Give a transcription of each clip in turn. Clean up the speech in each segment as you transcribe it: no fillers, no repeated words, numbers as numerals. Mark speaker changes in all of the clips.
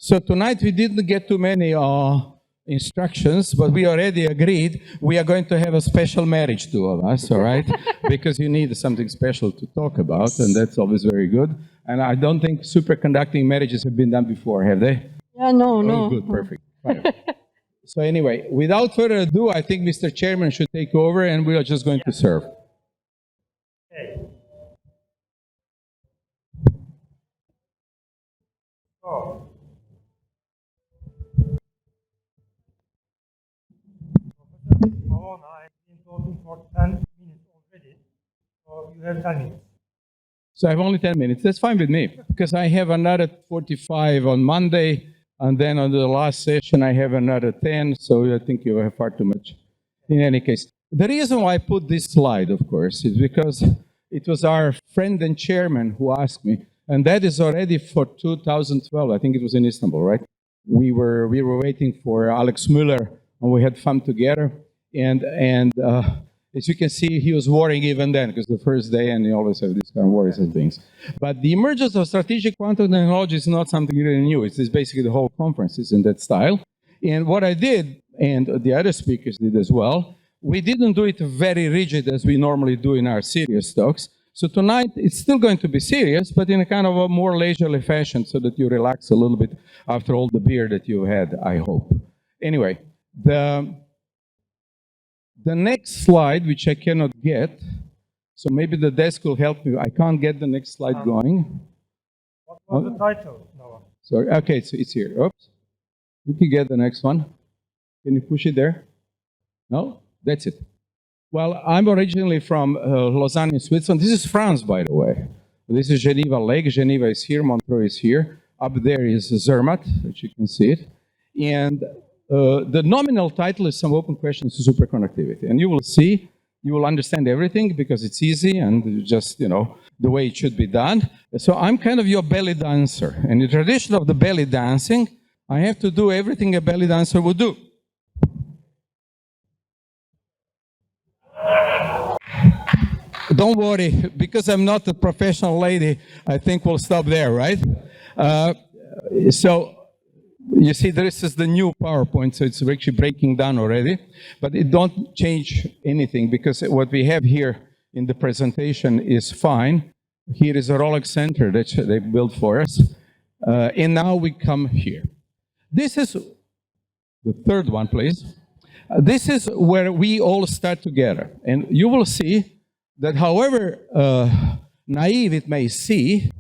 Speaker 1: So tonight we didn't get too many instructions, but we already agreed we are going to have a special marriage, two of us, all right? Because you need something special to talk about, and that's always very good. And I don't think superconducting marriages have been done before, have they?
Speaker 2: Yeah, no,
Speaker 1: Oh,
Speaker 2: no.
Speaker 1: good, perfect. Fine. So anyway, without further ado, I think Mr. Chairman should take over, and we are just going to serve.
Speaker 3: Okay. So, Professor Pavon, I've been talking for 10 minutes already, so you have 10 minutes.
Speaker 1: So I have only 10 minutes. That's fine with me, because I have another 45 on Monday, and then on the last session I have another 10, so I think you have far too much. In any case, the reason why I put this slide, of course, is because it was our friend and chairman who asked me, and that is already for 2012. I think it was in Istanbul, right? We were waiting for Alex Müller, and we had fun together. And as you can see, he was worrying even then, because the first day, and you always have these kind of worries and things. But the emergence of strategic quantum technology is not something really new. It's basically the whole conference is in that style. And what I did, and the other speakers did as well, we didn't do it very rigid as we normally do in our serious talks. So tonight, it's still going to be serious, but in a kind of a more leisurely fashion so that you relax a little bit after all the beer that you had, I hope. Anyway, the next slide, which I cannot get, so maybe the desk will help me. I can't get the next slide going.
Speaker 3: What was the title, Noah?
Speaker 1: Sorry, okay, so it's here. Oops. You can get the next one. Can you push it there? No? That's it. Well, I'm originally from Lausanne in Switzerland. This is France, by the way. This is Geneva Lake. Geneva is here, Montreux is here. Up there is Zermatt, which you can see it. And the nominal title is Some Open Questions to Superconductivity. And you will see, you will understand everything because it's easy and just, you know, the way it should be done. So I'm kind of your belly dancer. And in the tradition of the belly dancing, I have to do everything a belly dancer would do. Don't worry, because I'm not a professional lady, I think we'll stop there, right? So, you see, this is the new PowerPoint, so it's actually breaking down already. But it don't change anything, because what we have here in the presentation is fine. Here is a Rolex Center that they built for us. And now we come here. This is the third one, please. This is where we all start together. And you will see that however naive it may seem,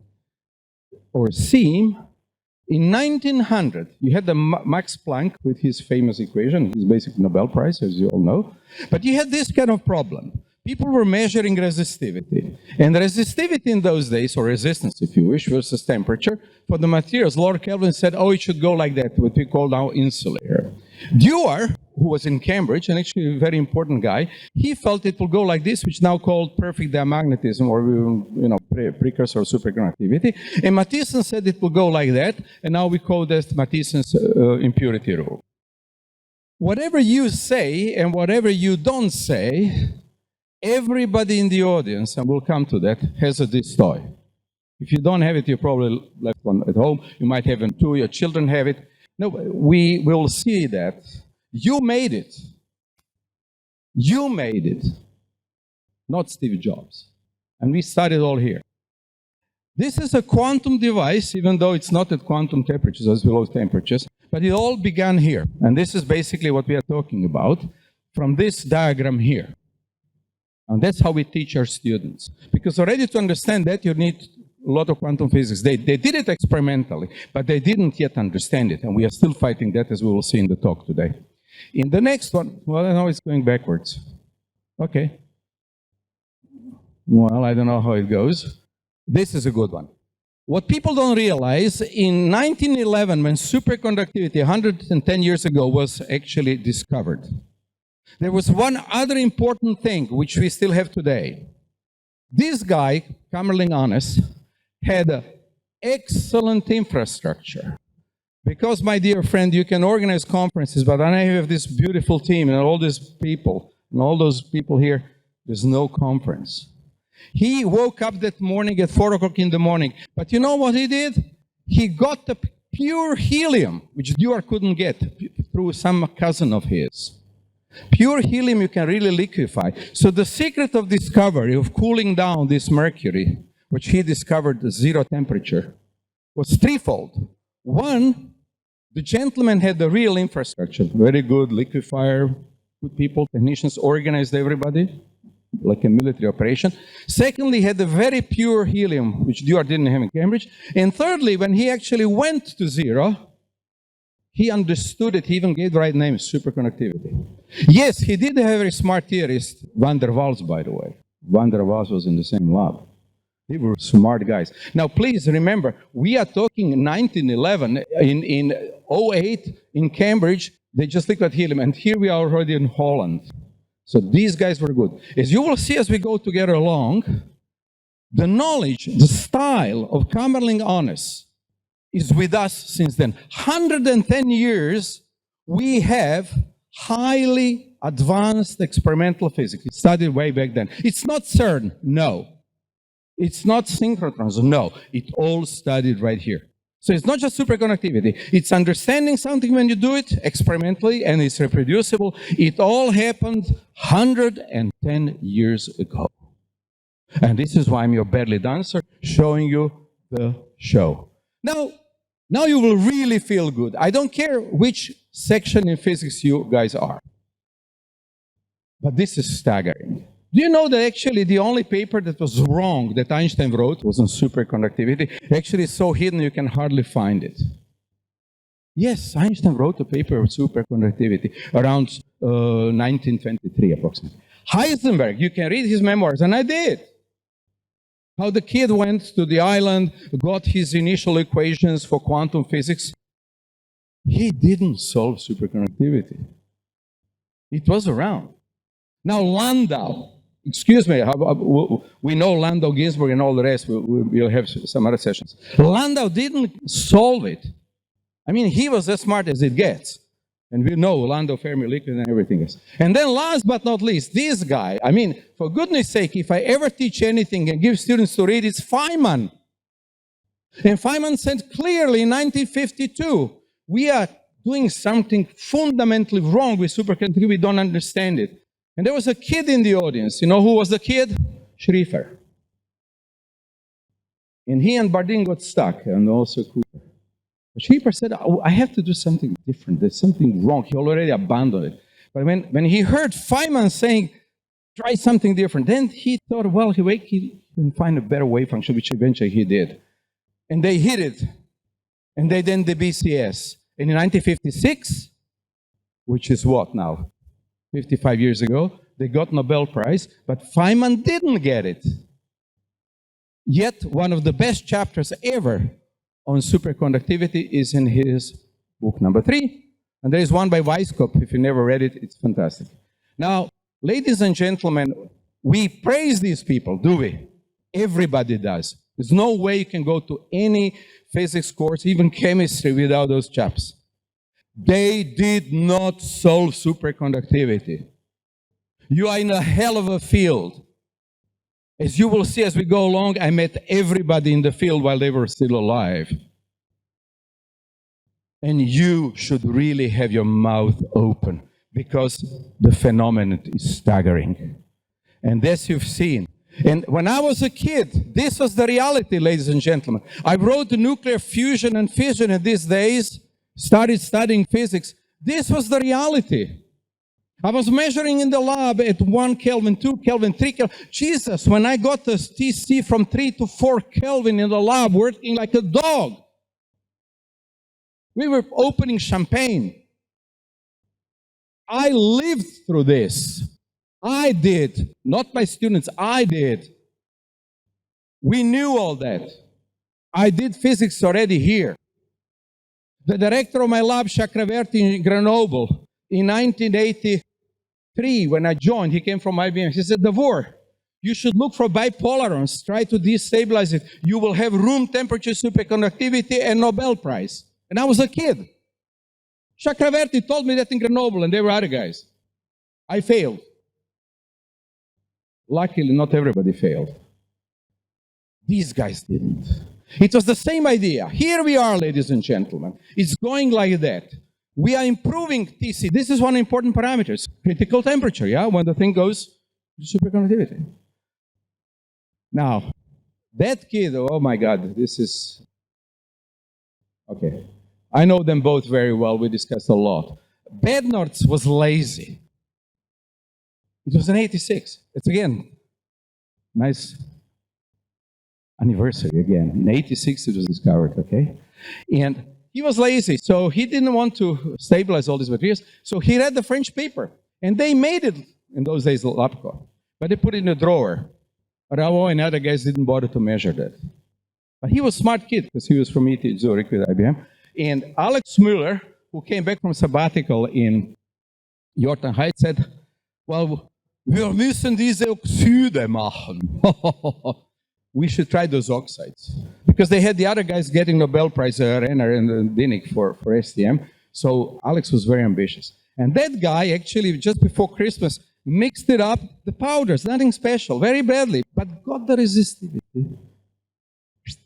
Speaker 1: in 1900, you had the Max Planck with his famous equation, his basic Nobel Prize, as you all know. But you had this kind of problem. People were measuring resistivity. And resistivity in those days, or resistance, if you wish, versus temperature, for the materials, Lord Kelvin said, oh, it should go like that, what we call now insulator. Dewar, who was in Cambridge, and actually a very important guy, he felt it will go like this, which is now called perfect diamagnetism, or, you know, precursor of superconductivity. And Mathieson said it will go like that, and now we call this Mathieson's impurity rule. Whatever you say and whatever you don't say, everybody in the audience, and we'll come to that, has this toy. If you don't have it, you probably left one at home. You might have it too. Your children have it. No, we will see that. You made it. You made it. Not Steve Jobs. And we started all here. This is a quantum device, even though it's not at quantum temperatures, as below temperatures, but it all began here. And this is basically what we are talking about from this diagram here. And that's how we teach our students. Because already to understand that, you need a lot of quantum physics. They did it experimentally, but they didn't yet understand it. And we are still fighting that, as we will see in the talk today. In the next one, well, now it's going backwards. Okay. Well, I don't know how it goes. This is a good one. What people don't realize, in 1911, when superconductivity, 110 years ago, was actually discovered, there was one other important thing which we still have today. This guy, Kamerlingh Onnes, had an excellent infrastructure. Because, my dear friend, you can organize conferences, but then I have this beautiful team and all these people, and all those people here, there's no conference. He woke up that morning at 4 o'clock in the morning. But you know what he did? He got pure helium, which Dewar couldn't get through some cousin of his. Pure helium you can really liquefy. So the secret of discovery of cooling down this mercury, which he discovered at 0 temperature, was threefold. One, the gentleman had the real infrastructure, very good liquefier, good people, technicians, organized everybody, like a military operation. Secondly, he had the very pure helium, which Dewar didn't have in Cambridge. And thirdly, when he actually went to 0, he understood it. He even gave the right name, superconductivity. Yes, he did have a very smart theorist, van der Waals, by the way. Van der Waals was in the same lab. They were smart guys. Now, please remember, we are talking 1911. In 08, in Cambridge, they just looked at helium. And here we are already in Holland. So these guys were good. As you will see as we go together along, the knowledge, the style of Kamerlingh Onnes is with us since then. 110 years, we have highly advanced experimental physics. It started way back then. It's not CERN, no. It's not synchrotrons, no. It all started right here. So it's not just superconductivity. It's understanding something when you do it experimentally and it's reproducible. It all happened 110 years ago. And this is why I'm your belly dancer, showing you the show. Now you will really feel good. I don't care which section in physics you guys are. But this is staggering. Do you know that actually the only paper that was wrong that Einstein wrote was on superconductivity? Actually, it's so hidden you can hardly find it. Yes, Einstein wrote a paper on superconductivity around 1923 approximately. Heisenberg, you can read his memoirs, and I did. How the kid went to the island, got his initial equations for quantum physics. He didn't solve superconductivity. It was around. Now Landau, excuse me, we know Landau, Ginzburg, and all the rest. We'll have some other sessions. Landau didn't solve it. I mean, he was as smart as it gets. And we know Landau, Fermi, liquid, and everything else. And then last but not least, this guy, I mean, for goodness sake, if I ever teach anything and give students to read, it's Feynman. And Feynman said clearly in 1952, we are doing something fundamentally wrong with superconductivity, we don't understand it. And there was a kid in the audience. You know who was the kid? Schrieffer. And he and Bardeen got stuck, and also Cooper. Schrieffer said, oh, I have to do something different. There's something wrong. He already abandoned it. But when he heard Feynman saying, try something different, then he thought, well, he can find a better wave function, which eventually he did. And they hit it. And they did the BCS. And in 1956, which is what now? 55 years ago, they got Nobel Prize, but Feynman didn't get it. Yet, one of the best chapters ever on superconductivity is in his book number 3. And there is one by Weisskopf. If you never read it, it's fantastic. Now, ladies and gentlemen, we praise these people, do we? Everybody does. There's no way you can go to any physics course, even chemistry, without those chaps. They did not solve superconductivity. You are in a hell of a field. As you will see as we go along, I met everybody in the field while they were still alive. And you should really have your mouth open because the phenomenon is staggering. And this you've seen. And when I was a kid, this was the reality, ladies and gentlemen. I wrote nuclear fusion and fission in these days, started studying physics. This was the reality. I was measuring in the lab at 1 Kelvin, 2 Kelvin, 3 Kelvin. Jesus, when I got the TC from 3 to 4 Kelvin in the lab, working like a dog. We were opening champagne. I lived through this. I did. Not my students, I did. We knew all that. I did physics already here. The director of my lab, Chakravarti in Grenoble, in 1983, when I joined, he came from IBM. He said, Davor, you should look for bipolarons, try to destabilize it. You will have room temperature superconductivity and Nobel Prize. And I was a kid. Chakravarti told me that in Grenoble, and there were other guys. I failed. Luckily, not everybody failed. These guys didn't. It was the same idea. Here we are, ladies and gentlemen. It's going like that. We are improving TC. This is one important parameter. Critical temperature, yeah, when the thing goes to superconductivity. Now, that kid, oh my God, this is... Okay. I know them both very well. We discussed a lot. Bednarz was lazy. It was in 86. It's again, nice anniversary again. In 86 it was discovered, okay? And he was lazy, so he didn't want to stabilize all these materials, so he read the French paper. And they made it, in those days, LAPCO. But they put it in a drawer. Raoult and other guys didn't bother to measure that. But he was a smart kid, because he was from ETH Zurich with IBM. And Alex Müller, who came back from sabbatical in Jordan Heights, said, well, wir müssen diese Oxide machen. We should try those oxides. Because they had the other guys getting Nobel Prize, Renner and Dinnick for STM. So Alex was very ambitious. And that guy actually, just before Christmas, mixed it up, the powders, nothing special, very badly, but got the resistivity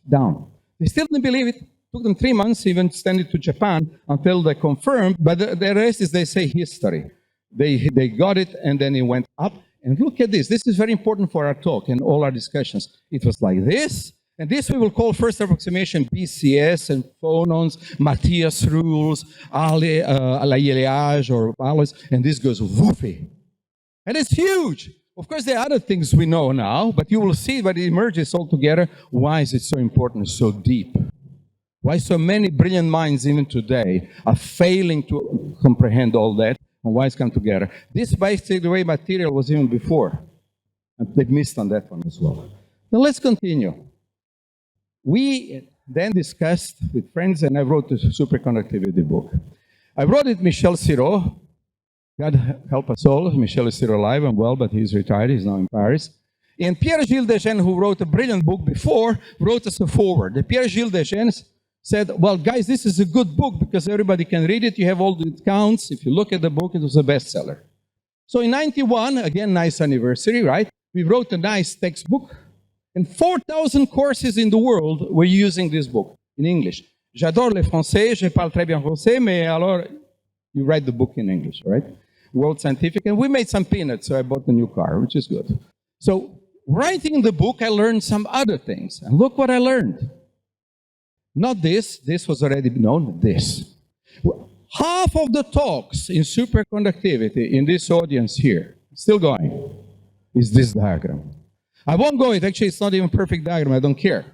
Speaker 1: down. They still didn't believe it. Took them 3 months, even send it to Japan until they confirmed, but the rest is, they say, history. They got it, and then it went up. And look at this. This is very important for our talk and all our discussions. It was like this, and this we will call first approximation BCS and phonons, Matthias rules, alliage or Alice, and this goes woofy. And it's huge. Of course, there are other things we know now, but you will see when it emerges all together. Why is it so important, so deep? Why so many brilliant minds, even today, are failing to comprehend all that, and why it's come together? This, by the way, material was even before, and they've missed on that one as well. Now let's continue. We then discussed with friends, and I wrote the superconductivity book. I wrote it with Michel Sirot. God help us all. Michel is still alive and well, but he's retired. He's now in Paris. And Pierre-Gilles Desjens, who wrote a brilliant book before, wrote us a foreword. The Pierre-Gilles Desjens said, well, guys, this is a good book because everybody can read it. You have all the counts. If you look at the book, it was a bestseller. So in 91, again, nice anniversary, right? We wrote a nice textbook. And 4,000 courses in the world were using this book in English. J'adore le français, je parle très bien français, mais alors, you write the book in English, right? World Scientific. And we made some peanuts, so I bought a new car, which is good. So writing the book, I learned some other things. And look what I learned. Not this was already known, this. Half of the talks in superconductivity in this audience here, still going, is this diagram. I won't go it, actually it's not even a perfect diagram, I don't care.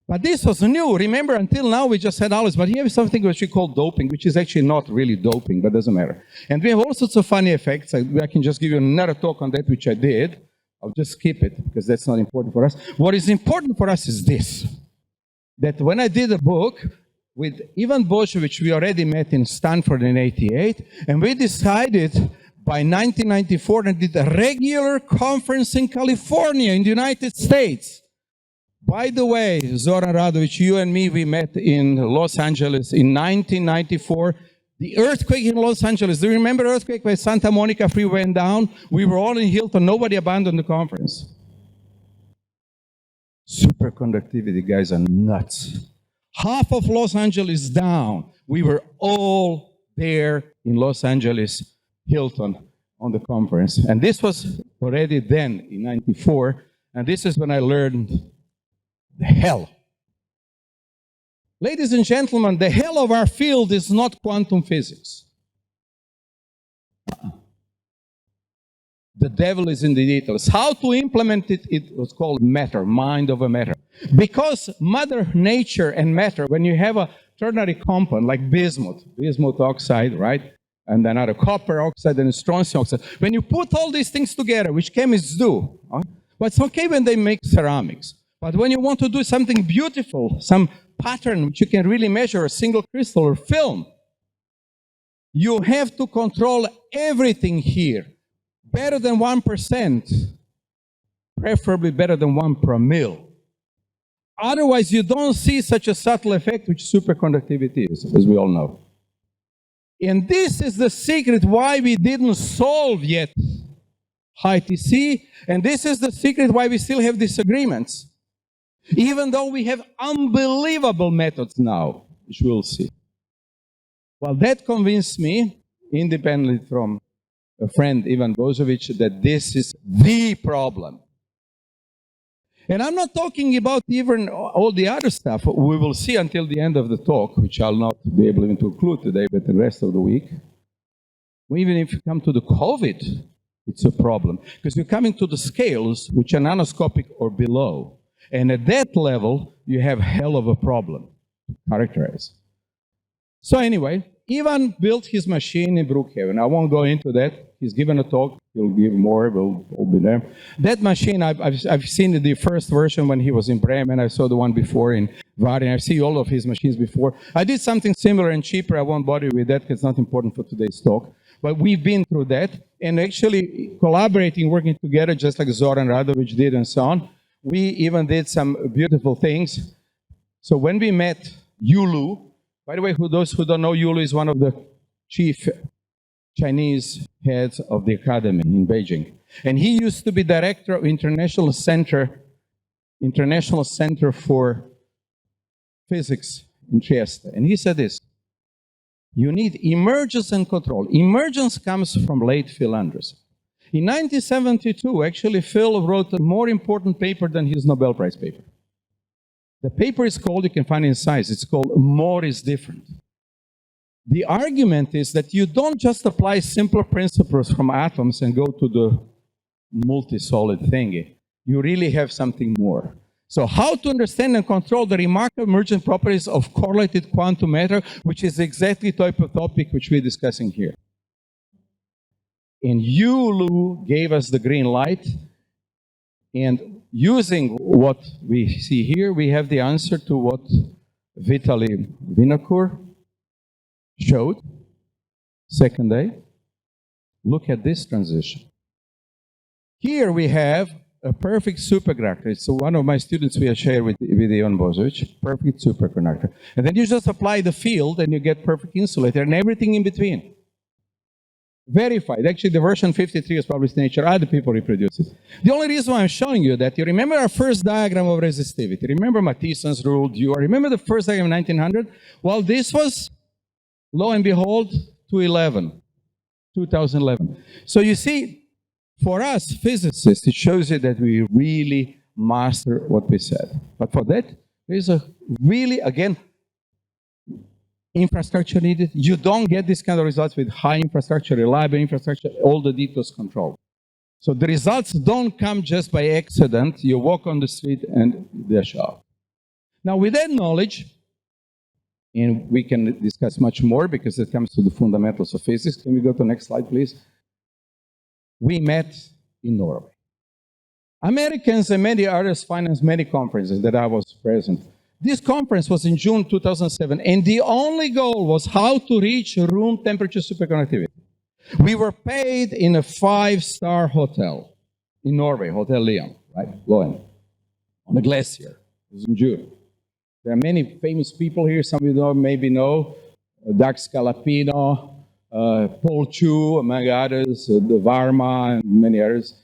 Speaker 1: But this was new. Remember, until now we just had Alice, but here is something which we call doping, which is actually not really doping, but doesn't matter. And we have all sorts of funny effects. I can just give you another talk on that, which I did. I'll just skip it, because that's not important for us. What is important for us is this. That when I did a book with Ivan Bosch, which we already met in Stanford in '88, and we decided by 1994 and did a regular conference in California in the United States. By the way, Zoran Radovic, you and me, we met in Los Angeles in 1994. The earthquake in Los Angeles, do you remember the earthquake where Santa Monica Freeway went down? We were all in Hilton, nobody abandoned the conference. Superconductivity guys are nuts. Half of Los Angeles down. We were all there in Los Angeles, Hilton, on the conference. And this was already then, in '94, and this is when I learned the hell. Ladies and gentlemen, the hell of our field is not quantum physics. The devil is in the details. How to implement it, it was called matter, mind over matter. Because Mother Nature and matter, when you have a ternary compound like bismuth oxide, right? And another copper oxide and strontium oxide. When you put all these things together, which chemists do, well, it's okay when they make ceramics. But when you want to do something beautiful, some pattern which you can really measure, a single crystal or film, you have to control everything here. Better than 1%, preferably better than 1 per mil. Otherwise, you don't see such a subtle effect, which superconductivity is, as we all know. And this is the secret why we didn't solve yet high TC, and this is the secret why we still have disagreements. Even though we have unbelievable methods now, which we'll see. Well, that convinced me, independently from a friend, Ivan Bozovic, that this is the problem. And I'm not talking about even all the other stuff we will see until the end of the talk, which I'll not be able even to include today, but the rest of the week. Even if you come to the COVID, it's a problem. Because you're coming to the scales, which are nanoscopic or below. And at that level, you have hell of a problem to characterize. So anyway, Ivan built his machine in Brookhaven. I won't go into that. He's given a talk. He'll give more. We'll be there. That machine, I've seen the first version when he was in Bremen. I saw the one before in Varin. I've seen all of his machines before. I did something similar and cheaper. I won't bother you with that because it's not important for today's talk. But we've been through that and actually collaborating, working together, just like Zoran Radovic did and so on. We even did some beautiful things. So when we met Yulu, by the way, those who don't know, Yulu is one of the chief Chinese heads of the academy in Beijing. And he used to be director of International Center for Physics in Trieste. And he said this: you need emergence and control. Emergence comes from late Phil Anderson. In 1972, actually, Phil wrote a more important paper than his Nobel Prize paper. The paper is called, you can find it in Science, it's called More is Different. The argument is that you don't just apply simpler principles from atoms and go to the multi-solid thingy. You really have something more. So how to understand and control the remarkable emergent properties of correlated quantum matter, which is exactly the type of topic which we're discussing here. And Yulu gave us the green light, and using what we see here, we have the answer to what Vitaly Vinokur showed. Second day. Look at this transition. Here we have a perfect superconductor. It's one of my students we share with Ivan Bozovic, perfect superconductor. And then you just apply the field and you get perfect insulator and everything in between. Verified. Actually, the version 53 was published in Nature. Other people reproduce it. The only reason why I'm showing you that, you remember our first diagram of resistivity. Remember Matheson's rule, Dewar. Remember the first diagram in 1900? Well, this was, lo and behold, 2011. So you see, for us physicists, it shows you that we really master what we said. But for that, there is a really, again, infrastructure needed. You don't get this kind of results with high infrastructure, reliable infrastructure, all the details controlled. So the results don't come just by accident. You walk on the street and they show up. Now with that knowledge, and we can discuss much more because it comes to the fundamentals of physics. Can we go to the next slide, please? We met in Norway. Americans and many others financed many conferences that I was present. This conference was in June 2007, and the only goal was how to reach room temperature superconductivity. We were paid in a 5-star hotel in Norway, Hotel Leon, right? Loen, on a glacier. It was in June. There are many famous people here. Some of you maybe know Doug Scalapino, Paul Chu, among others, the Varma, and many others.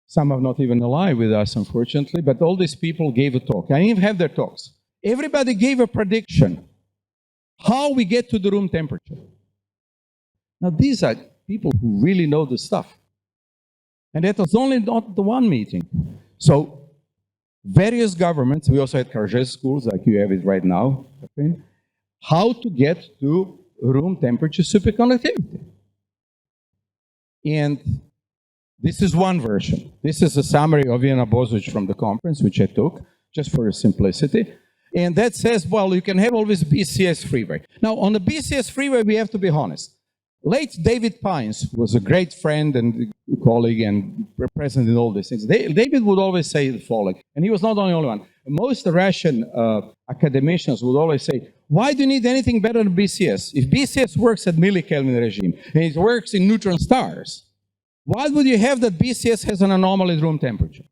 Speaker 1: Some are not even alive with us, unfortunately, but all these people gave a talk. I even have their talks. Everybody gave a prediction how we get to the room temperature. Now, these are people who really know the stuff. And that was only not the one meeting. So, various governments, we also had Khargé schools, like you have it right now, Pepin, how to get to room temperature superconductivity. And this is one version. This is a summary of Ivan Bozovic from the conference, which I took, just for simplicity. And that says, well, you can have always BCS freeway. Now, on the BCS freeway, we have to be honest. Late David Pines was a great friend and colleague and present in all these things. David would always say the following, and he was not the only one. Most Russian academicians would always say, why do you need anything better than BCS? If BCS works at millikelvin regime, and it works in neutron stars, why would you have that BCS has an anomaly room temperature?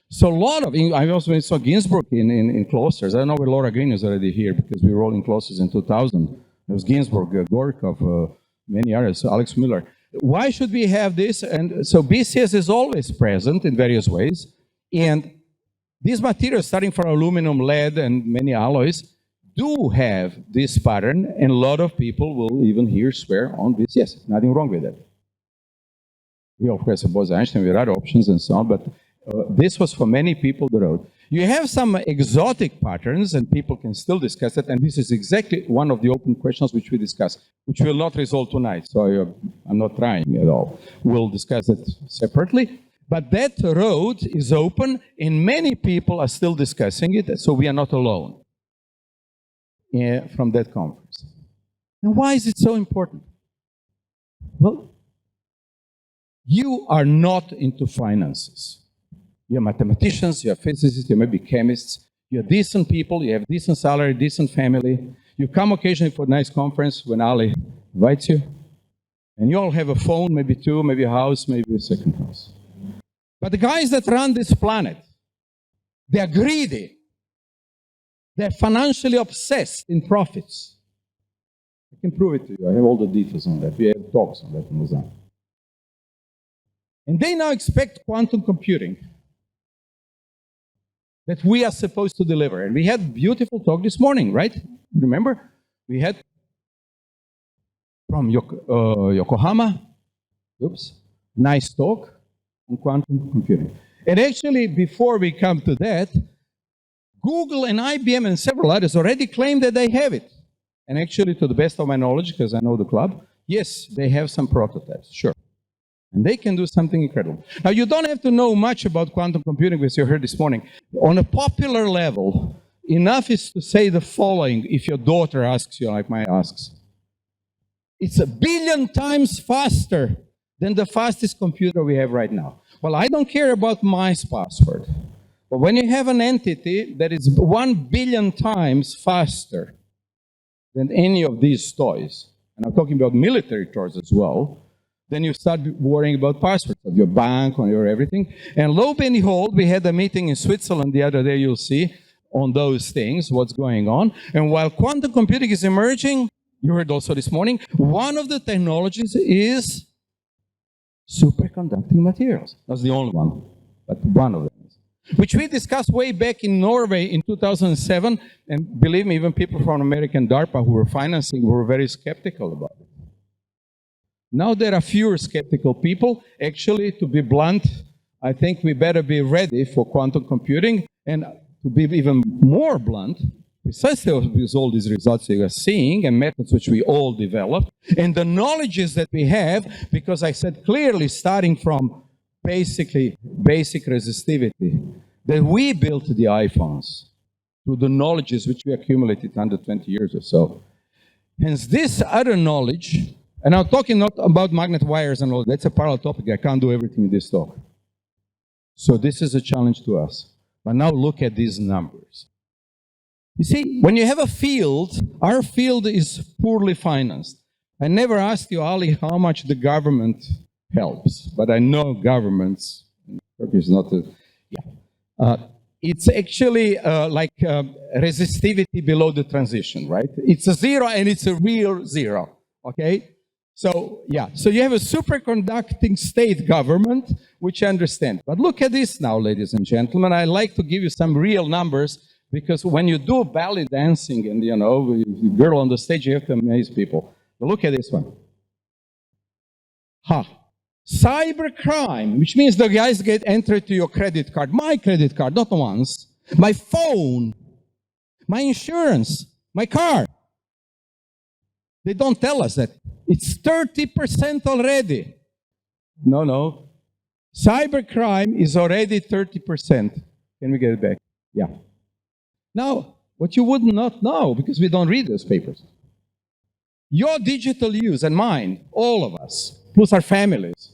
Speaker 1: So a lot of, I also saw Ginzburg in clusters. I don't know where Laura Green is already here because we were all in clusters in 2000. There was Ginzburg, Gorkov, many others, Alex Miller. Why should we have this? And so BCS is always present in various ways. And These materials, starting from aluminum, lead, and many alloys, do have this pattern, and a lot of people will even here swear on this. Yes, nothing wrong with it. We, of course, suppose Einstein with other options and so on, but this was for many people the road. You have some exotic patterns, and people can still discuss it, and this is exactly one of the open questions which we discuss, which we will not resolve tonight, so I'm not trying at all. We'll discuss it separately. But that road is open, and many people are still discussing it, so we are not alone from that conference. And why is it so important? Well, you are not into finances. You're mathematicians, you're physicists, you may be chemists, you're decent people, you have decent salary, decent family. You come occasionally for a nice conference when Ali invites you, and you all have a phone, maybe two, maybe a house, maybe a second house. But the guys that run this planet, they're greedy. They're financially obsessed in profits. I can prove it to you. I have all the details on that. We have talks on that in Lausanne. And they now expect quantum computing that we are supposed to deliver. And we had a beautiful talk this morning, right? Remember? We had from Yokohama, nice talk on quantum computing. And actually, before we come to that, Google and IBM and several others already claim that they have it. And actually, to the best of my knowledge, because I know the club, yes, they have some prototypes, sure. And they can do something incredible. Now, you don't have to know much about quantum computing, as you heard this morning. On a popular level, enough is to say the following, if your daughter asks you, like mine asks. It's 1 billion times faster than the fastest computer we have right now. Well, I don't care about my password. But when you have an entity that is 1 billion times faster than any of these toys, and I'm talking about military toys as well, then you start worrying about passwords of your bank, on your everything. And lo and behold, we had a meeting in Switzerland the other day, you'll see, on those things, what's going on. And while quantum computing is emerging, you heard also this morning, one of the technologies is superconducting materials. That's the only one, but one of them. Which we discussed way back in Norway in 2007, and believe me, even people from American DARPA who were financing were very skeptical about it. Now there are fewer skeptical people. Actually, to be blunt, I think we better be ready for quantum computing, and to be even more blunt, precisely with all these results you are seeing and methods which we all developed, and the knowledges that we have, because I said clearly, starting from basically basic resistivity, that we built the iPhones through the knowledges which we accumulated under 20 years or so. Hence this other knowledge, and I'm talking not about magnet wires and all, that's a parallel topic, I can't do everything in this talk. So this is a challenge to us. But now look at these numbers. You see, when you have a field, our field is poorly financed. I never asked you, Ali, how much the government helps, but I know governments, Turkey is not a, it's actually like resistivity below the transition, right? It's a zero and it's a real zero, okay? So, yeah, so you have a superconducting state government, which I understand. But look at this now, ladies and gentlemen. I like to give you some real numbers, because when you do ballet dancing and, you know, the girl on the stage, you have to amaze people. But look at this one. Cybercrime, which means the guys get entered to your credit card, my credit card, not once, my phone, my insurance, my car. They don't tell us that. It's 30% already. No. Cybercrime is already 30%. Can we get it back? Yeah. Now, what you would not know, because we don't read those papers, your digital use and mine, all of us, plus our families,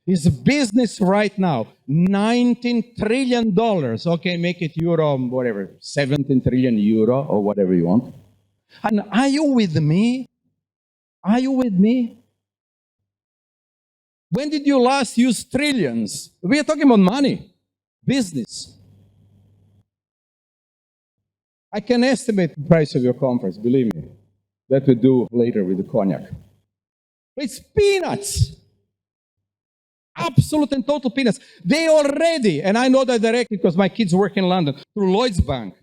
Speaker 1: is business right now. $19 trillion. Okay, make it euro, whatever, 17 trillion euro or whatever you want. And are you with me? Are you with me? When did you last use trillions? We are talking about money, business. I can estimate the price of your conference, believe me. That we do later with the cognac. It's peanuts. Absolute and total peanuts. They already, and I know that directly because my kids work in London, through Lloyd's Bank,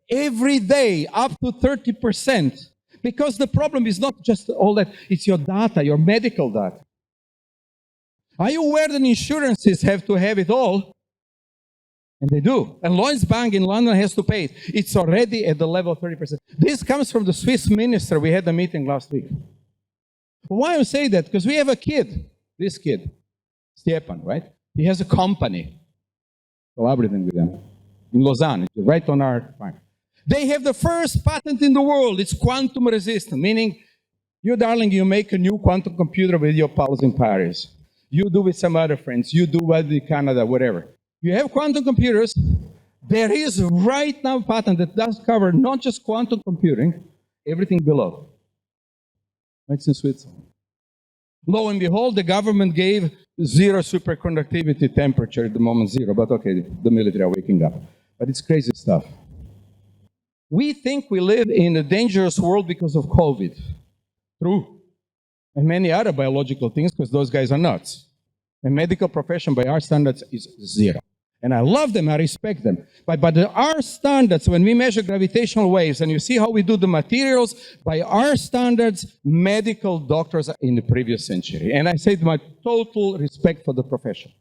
Speaker 1: every day up to 30%. Because the problem is not just all that, it's your data, your medical data. Are you aware that insurances have to have it all? And they do. And Lloyd's Bank in London has to pay it. It's already at the level of 30%. This comes from the Swiss minister. We had a meeting last week. Why I say that? Because we have a kid, this kid, Pepin, right? He has a company, collaborating with them, in Lausanne, right on our farm. They have the first patent in the world. It's quantum resistant, meaning, you darling, you make a new quantum computer with your pals in Paris. You do with some other friends. You do with Canada, whatever. You have quantum computers. There is right now a patent that does cover not just quantum computing, everything below. It's in Switzerland. Lo and behold, the government gave 0 superconductivity temperature at the moment, 0. But okay, the military are waking up. But it's crazy stuff. We think we live in a dangerous world because of COVID. True. And many other biological things, because those guys are nuts. The medical profession, by our standards, is 0. And I love them, I respect them. But by our standards, when we measure gravitational waves, and you see how we do the materials, by our standards, medical doctors are in the previous century. And I say my total respect for the profession.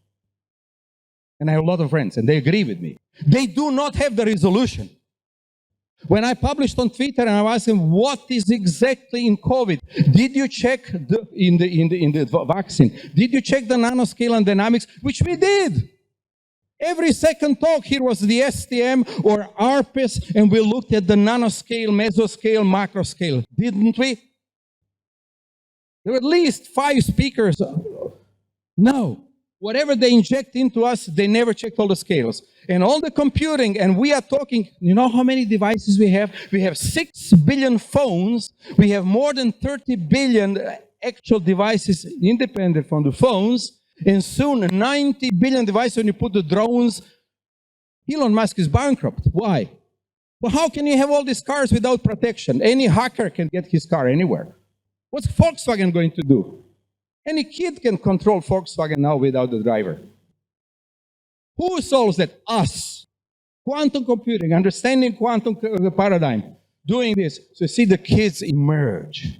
Speaker 1: And I have a lot of friends, and they agree with me. They do not have the resolution. When I published on Twitter and I asked them, what is exactly in COVID? Did you check in the vaccine? Did you check the nanoscale and dynamics? Which we did. Every second talk here was the STM or ARPES, and we looked at the nanoscale, mesoscale, macroscale. Didn't we? There were at least 5 speakers. No. Whatever they inject into us, they never checked all the scales. And all the computing, and we are talking, you know how many devices we have? We have 6 billion phones. We have more than 30 billion actual devices independent from the phones. And soon, 90 billion devices when you put the drones. Elon Musk is bankrupt. Why? Well, how can you have all these cars without protection? Any hacker can get his car anywhere. What's Volkswagen going to do? Any kid can control Volkswagen now without the driver. Who solves that? Us. Quantum computing, understanding quantum paradigm, doing this. So see the kids emerge.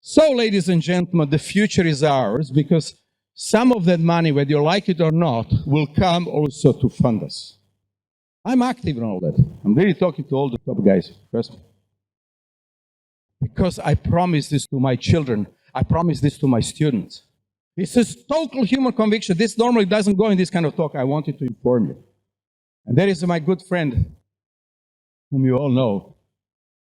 Speaker 1: So, ladies and gentlemen, the future is ours because some of that money, whether you like it or not, will come also to fund us. I'm active in all that. I'm really talking to all the top guys, trust me. Because I promise this to my children. I promise this to my students. This is total human conviction. This normally doesn't go in this kind of talk. I wanted to inform you. And there is my good friend, whom you all know.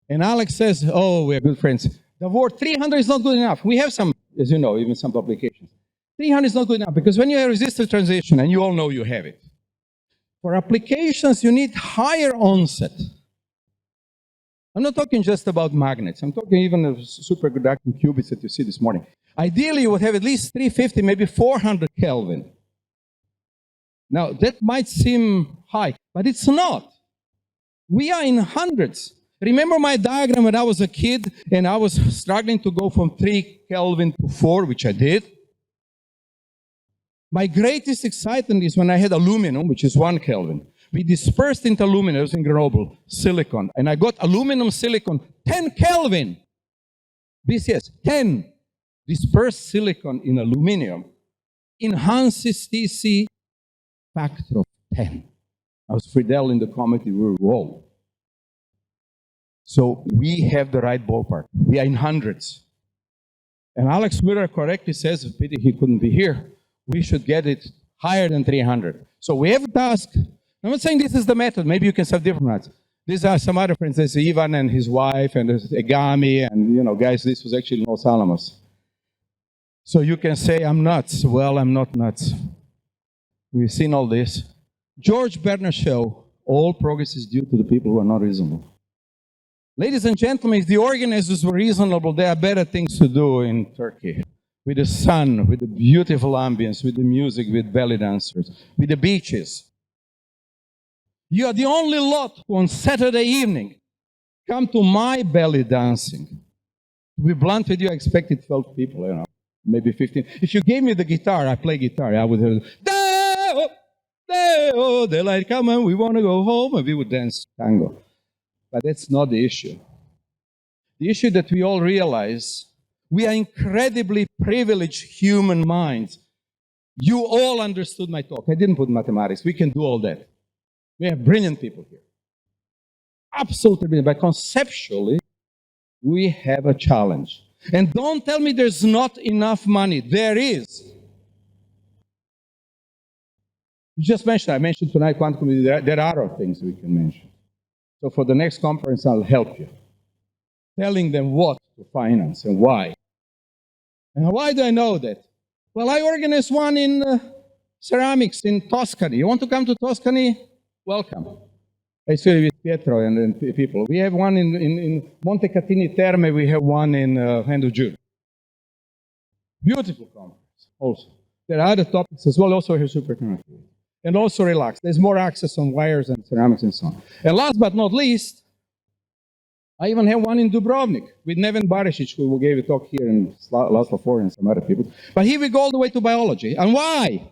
Speaker 1: And Alex says, oh, we're good friends. The word 300 is not good enough. We have some, as you know, even some publications. 300 is not good enough because when you have resistive transition, and you all know you have it, for applications, you need higher onset. I'm not talking just about magnets. I'm talking even of superconducting qubits that you see this morning. Ideally, you would have at least 350, maybe 400 Kelvin. Now, that might seem high, but it's not. We are in hundreds. Remember my diagram when I was a kid and I was struggling to go from 3 Kelvin to 4, which I did? My greatest excitement is when I had aluminum, which is 1 Kelvin. We dispersed into aluminum, it was in Grenoble, silicon. And I got aluminum silicon, 10 Kelvin. BCS, 10. Dispersed silicon in aluminum enhances TC factor of 10. I was Friedel in the committee, we were whoa. So we have the right ballpark. We are in hundreds. And Alex Miller correctly says, pity he couldn't be here, we should get it higher than 300. So we have a task. I'm not saying this is the method. Maybe you can have different methods. These are some other friends. There's Ivan and his wife, and there's Egami, and, you know, guys, this was actually in Los Alamos. So you can say, I'm nuts. Well, I'm not nuts. We've seen all this. George Bernard Shaw, all progress is due to the people who are not reasonable. Ladies and gentlemen, if the organizers were reasonable, there are better things to do in Turkey. With the sun, with the beautiful ambience, with the music, with belly dancers, with the beaches. You are the only lot who on Saturday evening come to my belly dancing. To be blunt with you, I expected 12 people, you know. maybe 15. If you gave me the guitar, I play guitar, I would have, "Deo, Deo," daylight come and we want to go home, and we would dance tango. But that's not the issue. The issue that we all realize, we are incredibly privileged human minds. You all understood my talk. I didn't put mathematics. We can do all that. We have brilliant people here. Absolutely brilliant. But conceptually, we have a challenge. And don't tell me there's not enough money. There is. You just mentioned, I mentioned tonight quantum computing. There are other things we can mention. So for the next conference, I'll help you. Telling them what to finance and why. And why do I know that? Well, I organized one in ceramics in Tuscany. You want to come to Tuscany? Welcome. I see with Pietro and people. We have one in Monte Catini Terme. We have one in end of June. Beautiful conference also. There are other topics as well. Also here, superconductivity. And also relax. There's more access on wires and ceramics and so on. And last but not least, I even have one in Dubrovnik with Neven Barisic, who gave a talk here, and Laszlo Ford and some other people. But here we go all the way to biology. And why?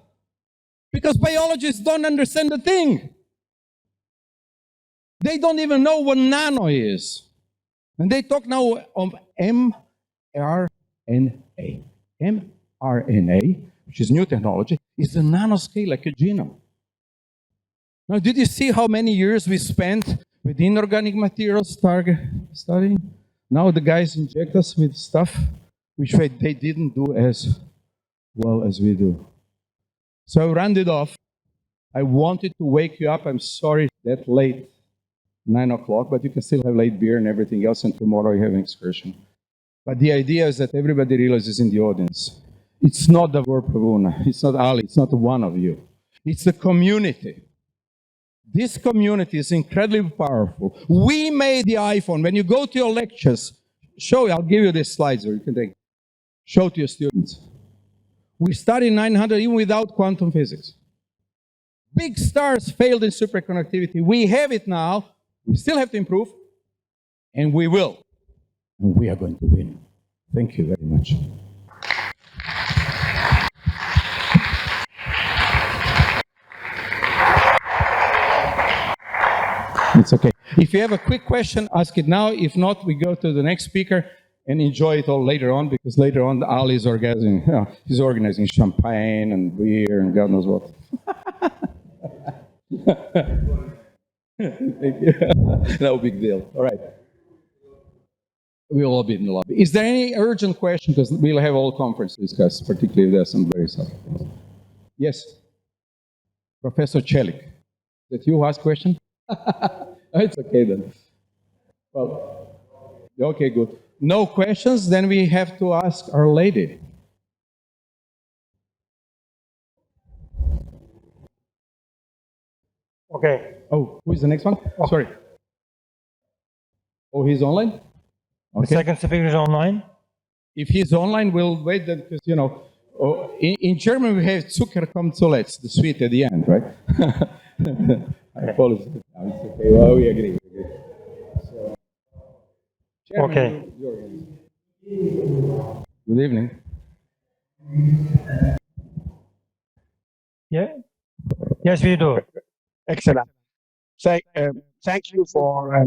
Speaker 1: Because biologists don't understand the thing. They don't even know what nano is. And they talk now of mRNA. mRNA, which is new technology, is a nanoscale like a genome. Now, did you see how many years we spent with inorganic materials studying? Now the guys inject us with stuff which they didn't do as well as we do. So I rounded off. I wanted to wake you up. I'm sorry that late, 9 o'clock, but you can still have late beer and everything else, and tomorrow you have an excursion. But the idea is that everybody realizes in the audience, it's not the Vorpavuna, it's not Ali, it's not one of you. It's the community. This community is incredibly powerful. We made the iPhone. When you go to your lectures, I'll give you these slides where you can show to your students. We studied 900 even without quantum physics. Big stars failed in superconductivity. We have it now. We still have to improve, and we will. And we are going to win. Thank you very much. It's okay. If you have a quick question, ask it now. If not, we go to the next speaker and enjoy it all later on, because later on, Ali is he's organizing champagne and beer and God knows what. No big deal. All right. We'll all be in the lobby. Is there any urgent question? Because we'll have all conference to discuss, particularly if there's some very subtle things. Yes. Professor Celik. That you ask question? It's okay then. Well, okay, good. No questions, then we have to ask Our Lady.
Speaker 3: Okay.
Speaker 1: Oh, who is the next one? Oh, sorry. Oh, he's online? Okay.
Speaker 3: The second speaker is online.
Speaker 1: If he's online, we'll wait then, because, in German we have Zucker kommt zuletzt, the sweet at the end, right? I apologize. No, it's okay. Well, we agree. So, Chairman,
Speaker 3: okay.
Speaker 1: Good evening.
Speaker 3: Yeah? Yes, we do.
Speaker 2: Excellent. Thank you for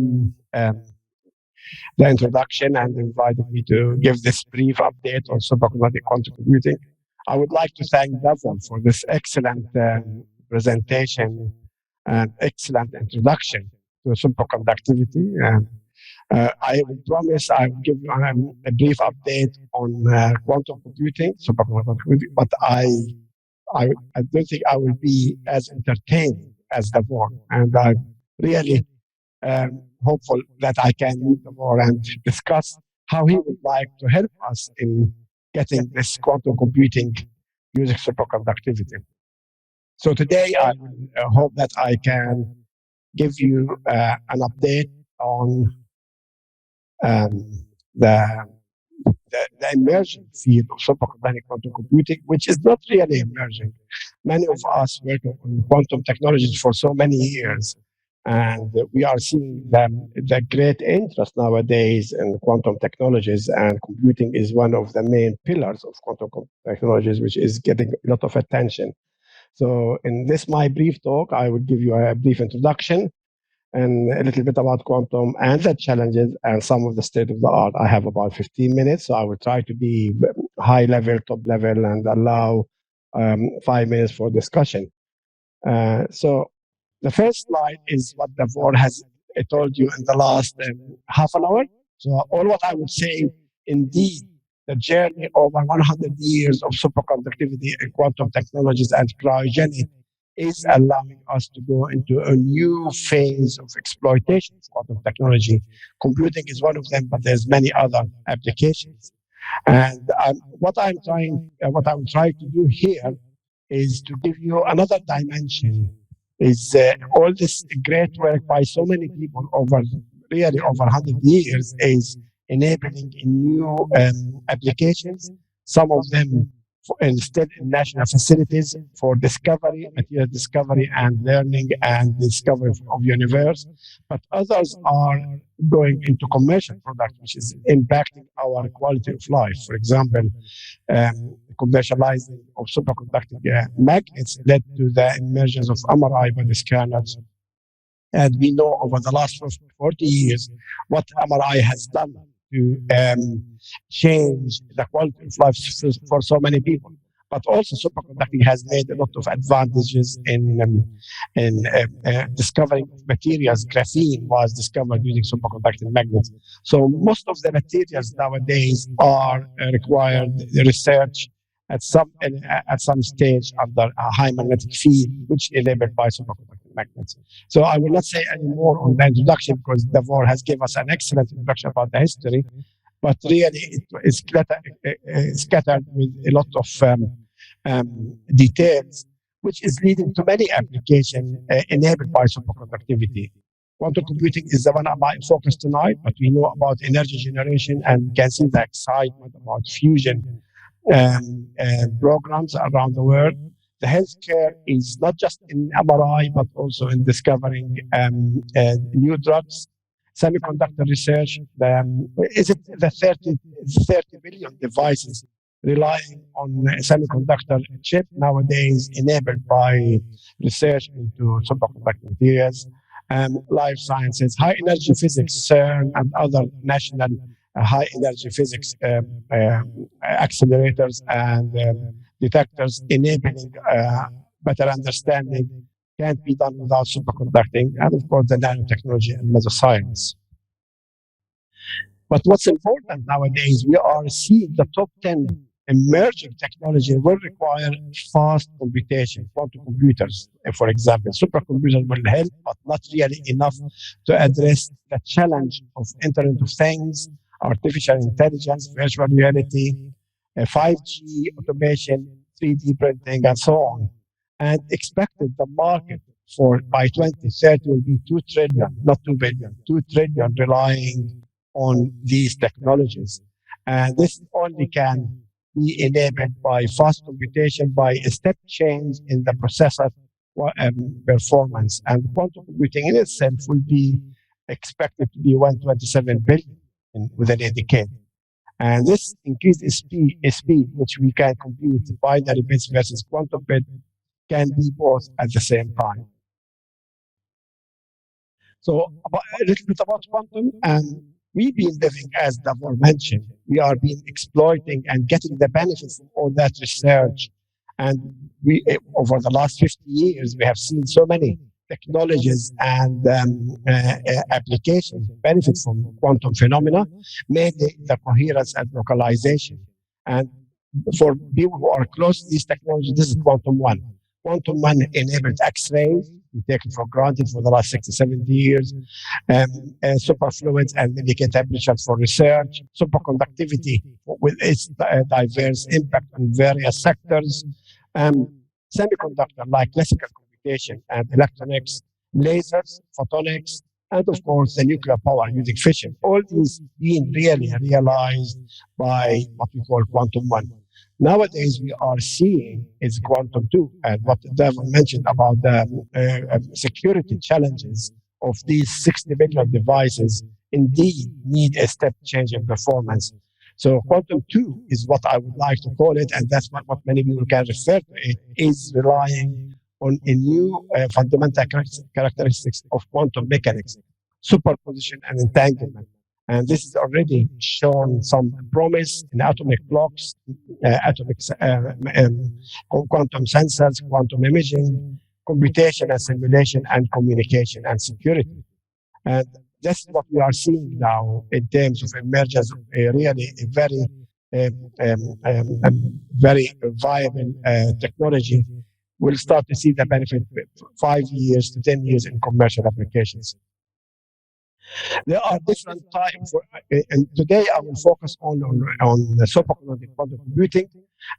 Speaker 2: the introduction and inviting me to give this brief update on superconducting quantum computing. I would like to thank Devon for this excellent presentation and excellent introduction to superconductivity. I will promise I will give a brief update on quantum computing, superconducting computing, but I don't think I will be as entertaining as Devon. And I'm really hopeful that I can meet Devon and discuss how he would like to help us in getting this quantum computing using superconductivity. So today I hope that I can give you an update on the emerging field of superconducting quantum computing, which is not really emerging. Many of us work on quantum technologies for so many years, And we are seeing the great interest nowadays in quantum technologies, and computing is one of the main pillars of technologies, which is getting a lot of attention. So in this, my brief talk, I will give you a brief introduction and a little bit about quantum and the challenges and some of the state of the art. I have about 15 minutes, so I will try to be high level, top level, and allow 5 minutes for discussion. So the first slide is what the board has told you in the last half an hour. So all what I would say, indeed, the journey over 100 years of superconductivity and quantum technologies and cryogenic is allowing us to go into a new phase of exploitation of quantum technology. Computing is one of them, but there's many other applications. And what I will try to do here is to give you another dimension. Is all this great work by so many people over really over 100 years is enabling new applications, some of them instead in national facilities for discovery, material discovery and learning and discovery of universe, but others are going into commercial product, which is impacting our quality of life. For example, commercializing of superconducting magnets led to the emergence of MRI body scanners. And we know over the last 40 years what MRI has done to change the quality of life for so many people. But also, superconducting has made a lot of advantages in discovering materials. Graphene was discovered using superconducting magnets. So most of the materials nowadays are required research at some stage under a high magnetic field, which is enabled by superconducting magnets. So I will not say any more on the introduction because Davor has given us an excellent introduction about the history, but really it is scattered with a lot of details, which is leading to many applications enabled by superconductivity. Quantum computing is the one I might focus tonight, but we know about energy generation and we can see the excitement about fusion programs around the world. The healthcare is not just in MRI, but also in discovering new drugs. Semiconductor research, is it the 30 billion devices relying on a semiconductor chip nowadays enabled by research into superconducting materials, life sciences, high energy physics, CERN, and other national high energy physics accelerators and detectors enabling better understanding can't be done without superconducting, and of course the nanotechnology and mesoscience. But what's important nowadays, we are seeing the top 10 emerging technology will require fast computation, quantum computers, for example. Supercomputers will help, but not really enough to address the challenge of Internet of Things, artificial intelligence, virtual reality, 5G, automation, 3D printing, and so on. And expected the market for by 2030 will be 2 trillion, not 2 billion, 2 trillion relying on these technologies. And this only can be enabled by fast computation, by a step change in the processor performance. And quantum computing in itself will be expected to be 127 billion within a decade. And this increased speed, which we can compute binary bits versus quantum bit, can be both at the same time. So a little bit about quantum, and we've been living, as Davor mentioned, we are being exploiting and getting the benefits from all that research. And we, over the last 50 years, we have seen so many technologies and applications benefit from quantum phenomena, mainly the coherence and localization. And for people who are close to these technologies, this is quantum one. Quantum one enabled X-rays, we take it for granted for the last 60, 70 years, superfluids and indicate temperatures for research, superconductivity with its diverse impact on various sectors, semiconductor like classical computation and electronics, lasers, photonics, and of course the nuclear power using fission. All these being really realized by what we call quantum one. Nowadays, we are seeing is quantum two, and what Devon mentioned about the security challenges of these 60 billion devices indeed need a step change in performance. So quantum 2 is what I would like to call it, and that's what many people can refer to it, is relying on a new fundamental characteristics of quantum mechanics, superposition and entanglement. And this has already shown some promise in atomic clocks, quantum sensors, quantum imaging, computation and simulation, and communication and security. And that's what we are seeing now in terms of emergence of a very viable technology. We'll start to see the benefit 5 years to 10 years in commercial applications. There are different types, and today I will focus on the superconducting quantum computing,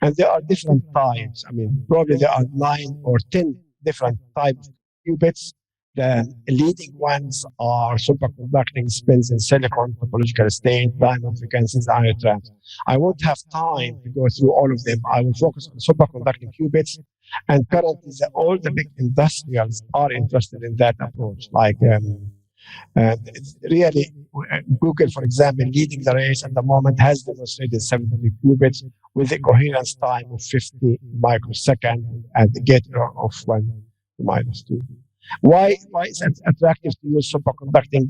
Speaker 2: and there are different types. I mean, probably there are 9 or 10 different types of qubits. The leading ones are superconducting spins in silicon, topological state, diamond frequencies, ion traps. I won't have time to go through all of them. I will focus on superconducting qubits, and currently all the big industrials are interested in that approach, like really, Google, for example, leading the race at the moment, has demonstrated 70 qubits with a coherence time of 50 microseconds and the gate error of 1 to -2. Why is it attractive to use superconducting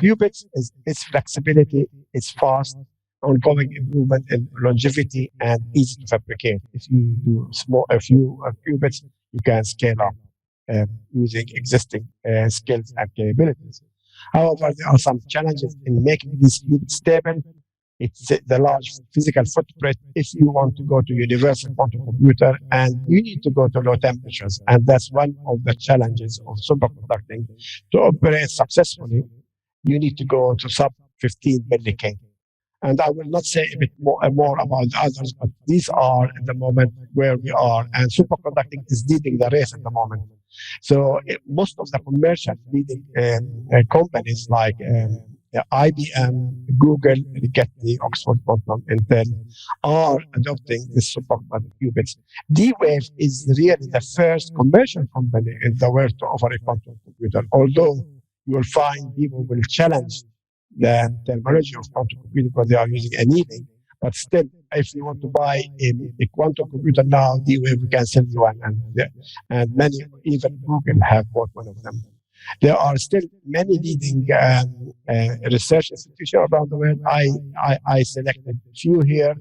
Speaker 2: qubits? Is its flexibility, it's fast, ongoing improvement in longevity, and easy to fabricate. If you do a few qubits, you can scale up using existing skills and capabilities. However, there are some challenges in making these qubits stable. It's the large physical footprint if you want to go to universal quantum computer, and you need to go to low temperatures. And that's one of the challenges of superconducting. To operate successfully, you need to go to sub 15 milliK. And I will not say a bit more about the others, but these are at the moment where we are. And superconducting is leading the race at the moment. So most of the commercial leading companies like IBM, Google, Rigetti, Oxford Quantum, Intel are adopting this superconducting qubits. D-Wave is really the first commercial company in the world to offer a quantum computer, although you will find people will challenge the terminology of quantum computing because they are using annealing. But still, if you want to buy a quantum computer now, D-Wave, we can sell you one. And many, even Google, have bought one of them. There are still many leading research institutions around the world. I selected a few here,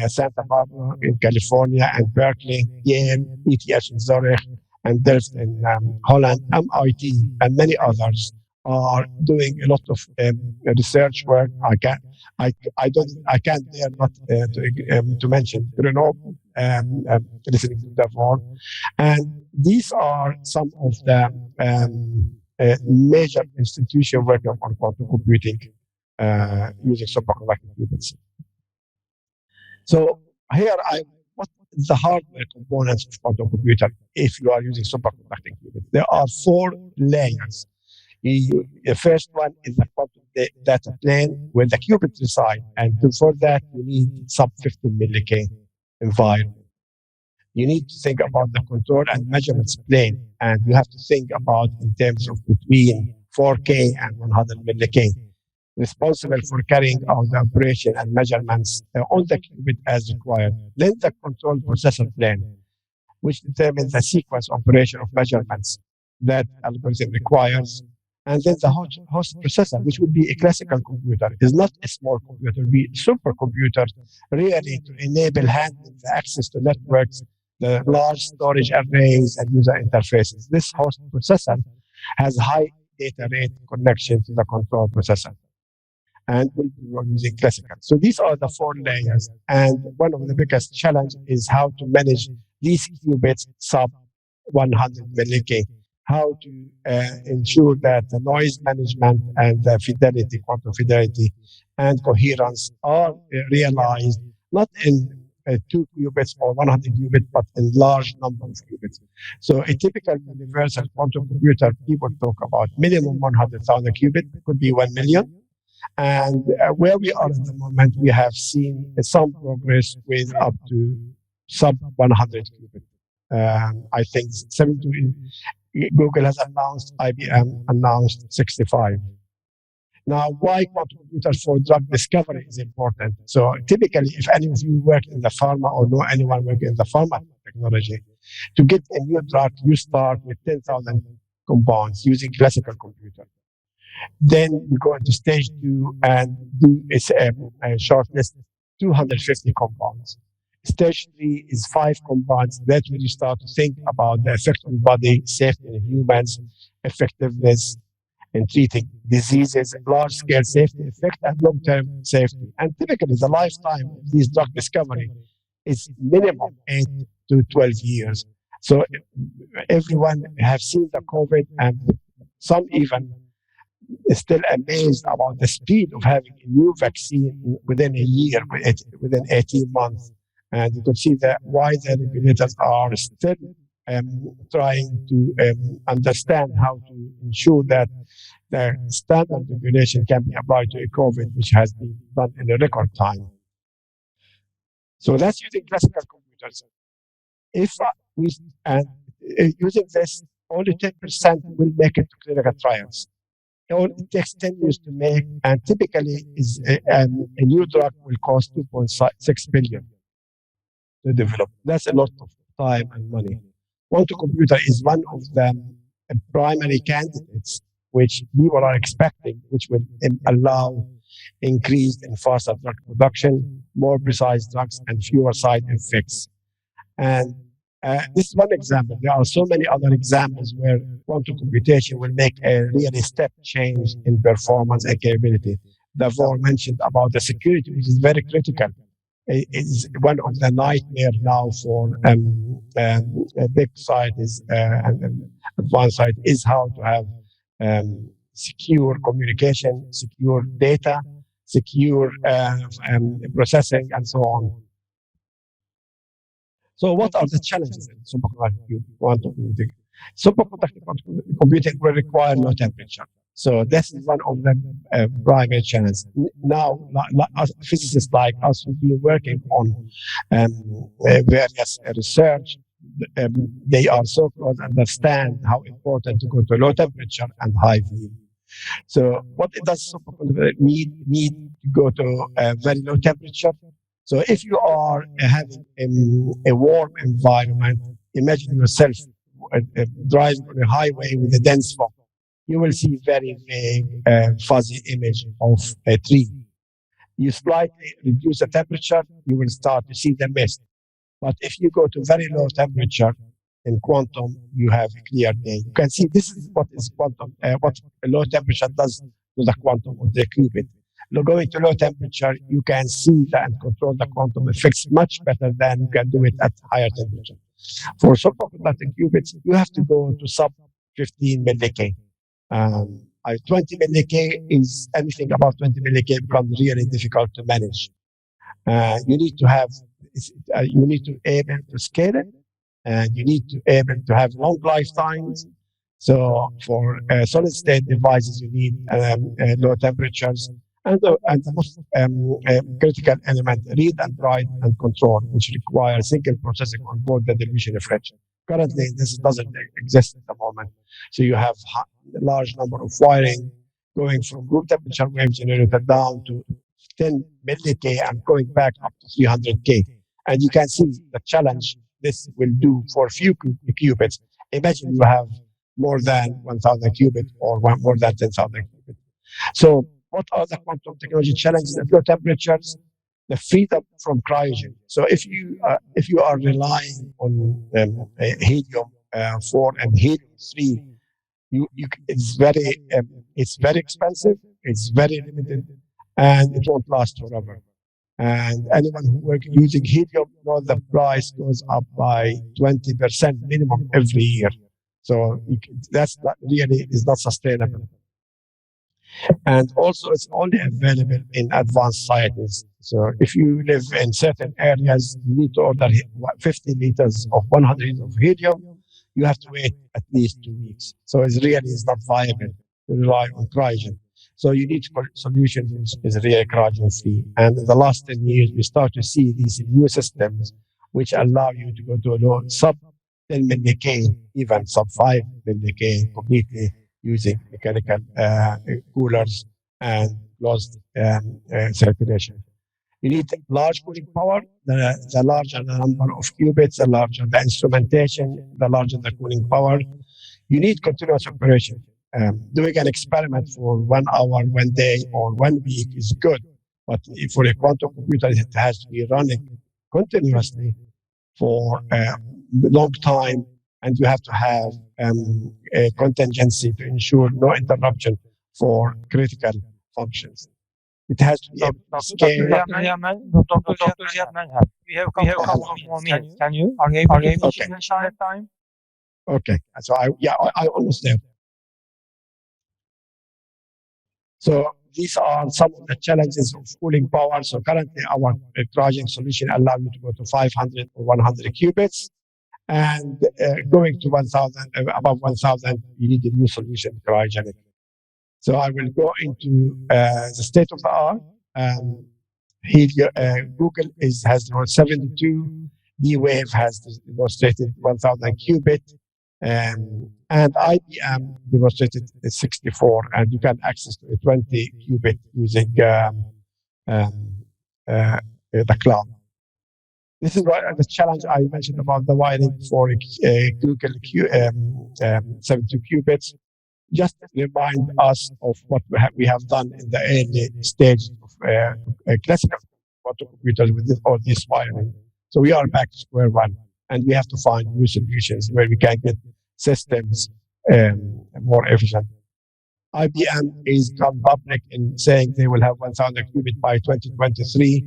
Speaker 2: Santa Barbara in California, and Berkeley, Yale, ETH in Zurich, and Delft in Holland, MIT, and many others are doing a lot of research work. I can't dare not to mention Grenoble, listening to Davor, and these are some of the major institutions working on quantum computing using superconducting qubits. So here, what is the hardware components of quantum computer if you are using superconducting qubits? There are 4 layers. The first one is the quantum data plane where the qubits reside, and for that you need sub 15 milliK environment. You need to think about the control and measurements plane, and you have to think about in terms of between 4K and 100 milliK, responsible for carrying out the operation and measurements on the qubit as required. Then the control processor plane, which determines the sequence operation of measurements that algorithm requires. And then the host processor, which would be a classical computer, is not a small computer, it would be a supercomputer, really to enable handling the access to networks, the large storage arrays, and user interfaces. This host processor has high data rate connection to the control processor and will be using classical. So these are the 4 layers. And one of the biggest challenges is how to manage these qubits sub 100 milliK. How to ensure that the noise management and the fidelity, quantum fidelity, and coherence are realized not in 2 qubits or 100 qubits, but in large number of qubits. So a typical universal quantum computer, people talk about minimum 100,000 qubits, could be 1 million. And where we are at the moment, we have seen some progress with up to sub 100 qubits. I think Google has announced, IBM announced 65. Now, why quantum computers for drug discovery is important. So typically, if any of you work in the pharma or know anyone working in the pharma technology, to get a new drug, you start with 10,000 compounds using classical computer. Then you go into stage 2 and do a shortlist 250 compounds. Stage 3 is 5 compounds. That's when you start to think about the effect on body, safety in humans, effectiveness in treating diseases, large-scale safety effect, and long-term safety. And typically, the lifetime of these drug discovery is minimum 8 to 12 years. So everyone have seen the COVID, and some even is still amazed about the speed of having a new vaccine within a year, within 18 months. And you can see that why the regulators are still trying to understand how to ensure that the standard regulation can be applied to a COVID, which has been done in a record time. So that's using classical computers. If we and using this, only 10% will make it to clinical trials. It takes 10 years to make, and typically is a new drug will cost 2.6 billion to develop. That's a lot of time and money. Quantum computer is one of the primary candidates which people are expecting, which will allow increased and faster drug production, more precise drugs, and fewer side effects. And this is one example. There are so many other examples where quantum computation will make a really step change in performance and capability. Davor mentioned about the security, which is very critical. It is one of the nightmares now for a big scientists and advanced scientists is how to have secure communication, secure data, secure processing, and so on. So what are the challenges in superconducting quantum computing? Superconducting quantum computing will require low temperature. So this is one of the primary challenges. Now, physicists like us who've been working on various research, they are so close to understand how important to go to low temperature and high field. So what does superconductor need to go to a very low temperature? So if you are having a warm environment, imagine yourself driving on a highway with a dense fog. You will see very vague, fuzzy image of a tree. You slightly reduce the temperature, you will start to see the mist. But if you go to very low temperature in quantum, you have a clear day. You can see this is what is quantum, what a low temperature does to the quantum of the qubit. Going to low temperature, you can see and control the quantum effects much better than you can do it at higher temperature. For superconducting qubits, you have to go to sub 15 milli-K. 20 milli-K is anything above 20 milli-K becomes really difficult to manage. You need to have, you need to be able to scale it, and you need to be able to have long lifetimes. So for solid state devices, you need low temperatures. And the most critical element, read and write and control, which requires single processing on board the dilution reflection. Currently, this doesn't exist at the moment. So you have a large number of wiring going from room temperature wave generator down to 10 milli-K and going back up to 300K. And you can see the challenge this will do for a few qubits. Imagine you have more than 1,000 qubits or more than 10,000 qubits. So what are the quantum technology challenges at low temperatures? The freedom from cryogen. So if you are relying on helium 4 and helium 3, it's very expensive, it's very limited, and it won't last forever. And anyone who works using helium knows the price goes up by 20% minimum every year. So that's not really is not sustainable. And also, it's only available in advanced societies. So if you live in certain areas, you need to order 50 liters of 100 liters of helium. You have to wait at least 2 weeks. So it really is not viable to rely on cryogen. So you need solutions which is really cryogen free. And in the last 10 years, we start to see these new systems which allow you to go to a low sub 10 milli-K, even sub 5 milli-K, completely using mechanical coolers and closed circulation. You need large cooling power. The larger the number of qubits, the larger the instrumentation, the larger the cooling power. You need continuous operation. Doing an experiment for 1 hour, 1 day, or 1 week is good, but for a quantum computer, it has to be running continuously for a long time, and you have to have a contingency to ensure no interruption for critical functions. It has to be able to scale.
Speaker 3: Dr. Ziadman, we have a couple of more minutes. Are you able to finish in that time?
Speaker 2: Okay, so I almost there. So these are some of the challenges of cooling power. So currently our cryogenic solution allows you to go to 500 or 100 qubits, and going to 1,000, above 1,000, you need a new solution, cryogenic. So I will go into the state of the art. Google has demonstrated 72, D-Wave has demonstrated 1,000 qubit, and IBM demonstrated 64, and you can access to a 20 qubit using the cloud. This is what the challenge I mentioned about the wiring for Google 72 qubits. Just remind us of what we have done in the early stage of classical quantum computers with all this wiring. So we are back to square one, and we have to find new solutions where we can get systems more efficient. IBM is gone public in saying they will have 1,000 qubits by 2023.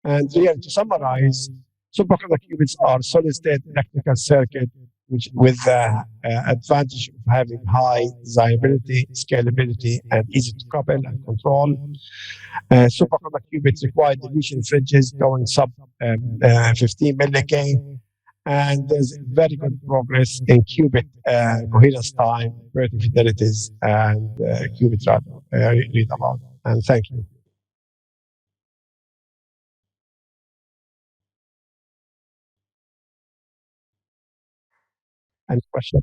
Speaker 2: And really, to summarize, superconducting qubits are solid-state electrical circuit which with the advantage of having high desirability, scalability, and easy to couple and control. Superconducting qubits require dilution fringes going sub 15 milli-K, and there's very good progress in qubit coherence time, operating fidelities, and qubit read aloud. And thank you. Any questions?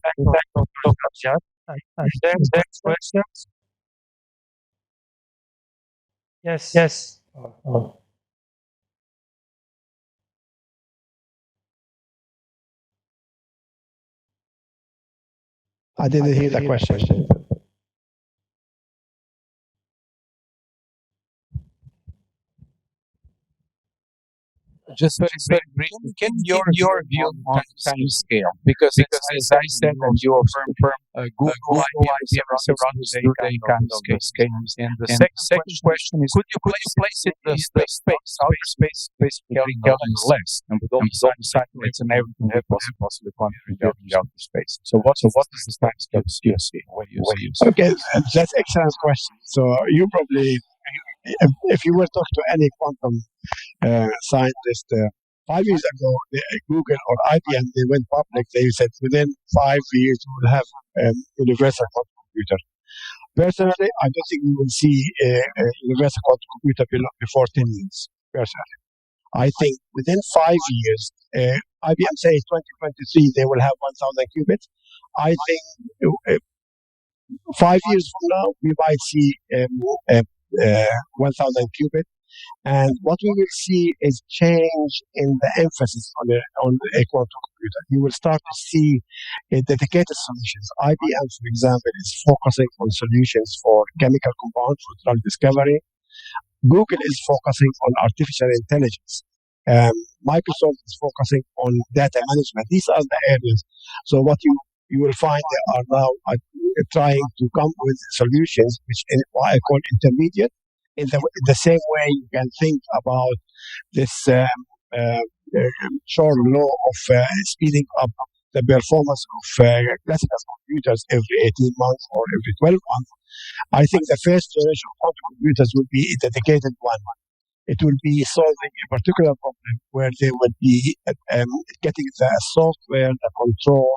Speaker 3: Questions? Yes.
Speaker 2: I didn't hear the question.
Speaker 1: Just very briefly, can your view on time scale? Because as I said, and you confirm, Google IBM around today kind of scale. And the second question is, could you place it in the space, outer space, basically less, and with all the satellites and everything that possibly contribute out the outer space? So what is the time scale you see? What do you see?
Speaker 2: Okay, that's an excellent question. So you probably, if you were to talk to any quantum scientist 5 years ago, Google or IBM, they went public. They said within 5 years we will have a universal quantum computer. Personally, I don't think we will see a universal quantum computer before 10 years. Personally, I think within 5 years, IBM says 2023 they will have 1,000 qubits. I think 5 years from now we might see 1,000 qubits. And what we will see is change in the emphasis on a quantum computer. You will start to see dedicated solutions. IBM, for example, is focusing on solutions for chemical compounds for drug discovery. Google is focusing on artificial intelligence. Microsoft is focusing on data management. These are the areas. So what you will find they are now trying to come with solutions which I call intermediate. In the same way, you can think about this short law of speeding up the performance of classical computers every 18 months or every 12 months. I think the first generation of quantum computers will be a dedicated one. It will be solving a particular problem where they will be getting the software, the control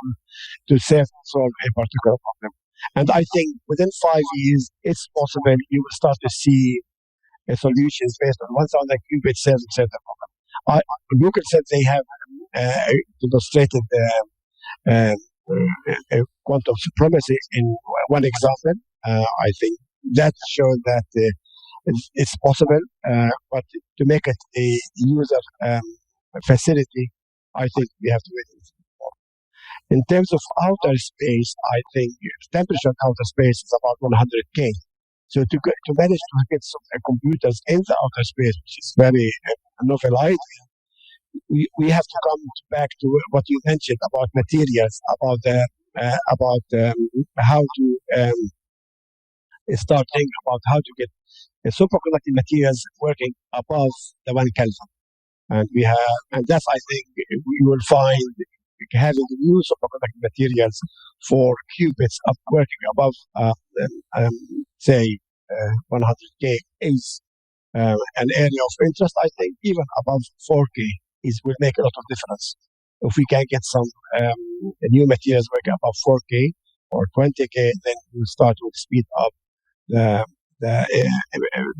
Speaker 2: to solve a particular problem. And I think within 5 years, it's possible you will start to see solutions based on 1,000 qubits serving certain problem. Google said they have demonstrated quantum supremacy in one example. I think that shows that it's possible, but to make it a user facility, I think we have to wait. In terms of outer space, I think temperature in outer space is about 100K. So to manage to get some computers in the outer space, which is very novel idea, we have to come back to what you mentioned about materials, about how to start thinking about how to get superconducting materials working above the 1 Kelvin. And that's, I think, we will find having new superconducting materials for qubits working above, say, 100K is an area of interest. I think even above 4K will make a lot of difference. If we can get some new materials working above 4K or 20K, then we'll start to speed up the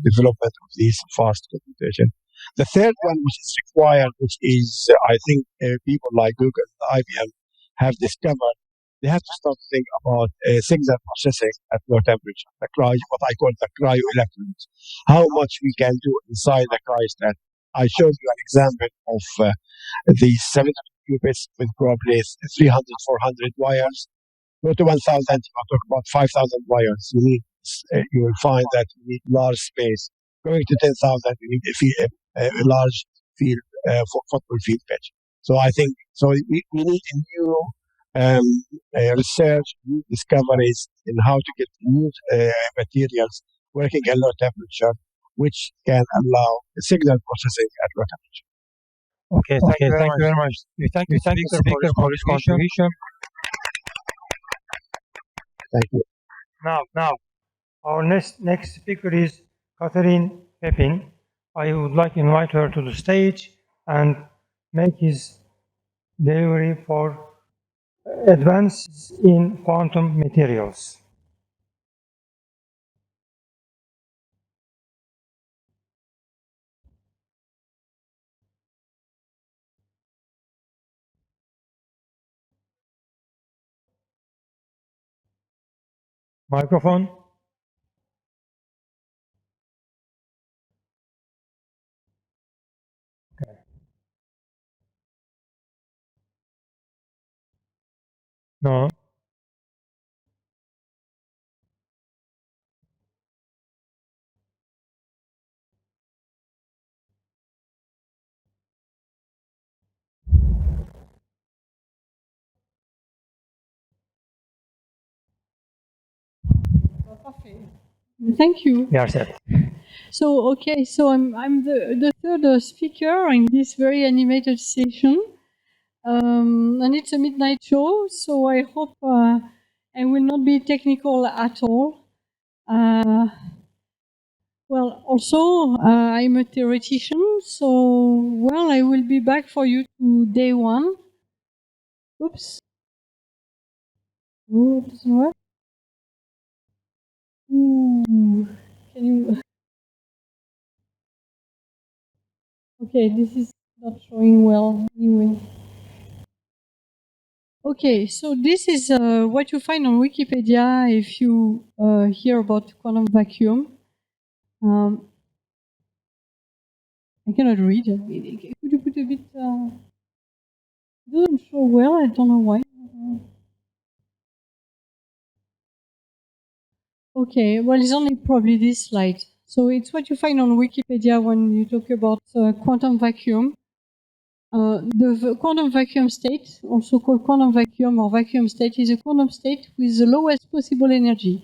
Speaker 2: development of these fast computation. The third one, which is required, which is I think people like Google and IBM have discovered, they have to start to think about signal processing at low temperature, what I call the cryo-electrons. How much we can do inside the cryostat. I showed you an example of these 700 qubits with probably 300, 400 wires. Go to 1,000, you talk about 5,000 wires. You will find that you need large space. Going to 10,000, you need a large field for football field pitch. So I think we need a new research, new discoveries in how to get new materials working at low temperature, which can allow signal processing at low temperature.
Speaker 3: Okay, thank you very much. We thank the speaker for his contribution.
Speaker 2: Thank you.
Speaker 3: Now, our next speaker is Catherine Pepin. I would like to invite her to the stage and make his delivery for advances in quantum materials. Microphone. Okay. No.
Speaker 4: Thank you.
Speaker 3: We are set.
Speaker 4: So, okay, so I'm the third speaker in this very animated session. And it's a midnight show, so I hope I will not be technical at all. Well, also, I'm a theoretician, so, well, I will be back for you to day one. Oops. Oh, it doesn't work. Ooh. Can you... Okay, this is not showing well anyway. Okay, so this is what you find on Wikipedia if you hear about quantum vacuum. I cannot read. Could you put a bit... it doesn't show well, I don't know why. Okay, well, it's only probably this slide. So it's what you find on Wikipedia when you talk about quantum vacuum. The quantum vacuum state, also called quantum vacuum or vacuum state, is a quantum state with the lowest possible energy.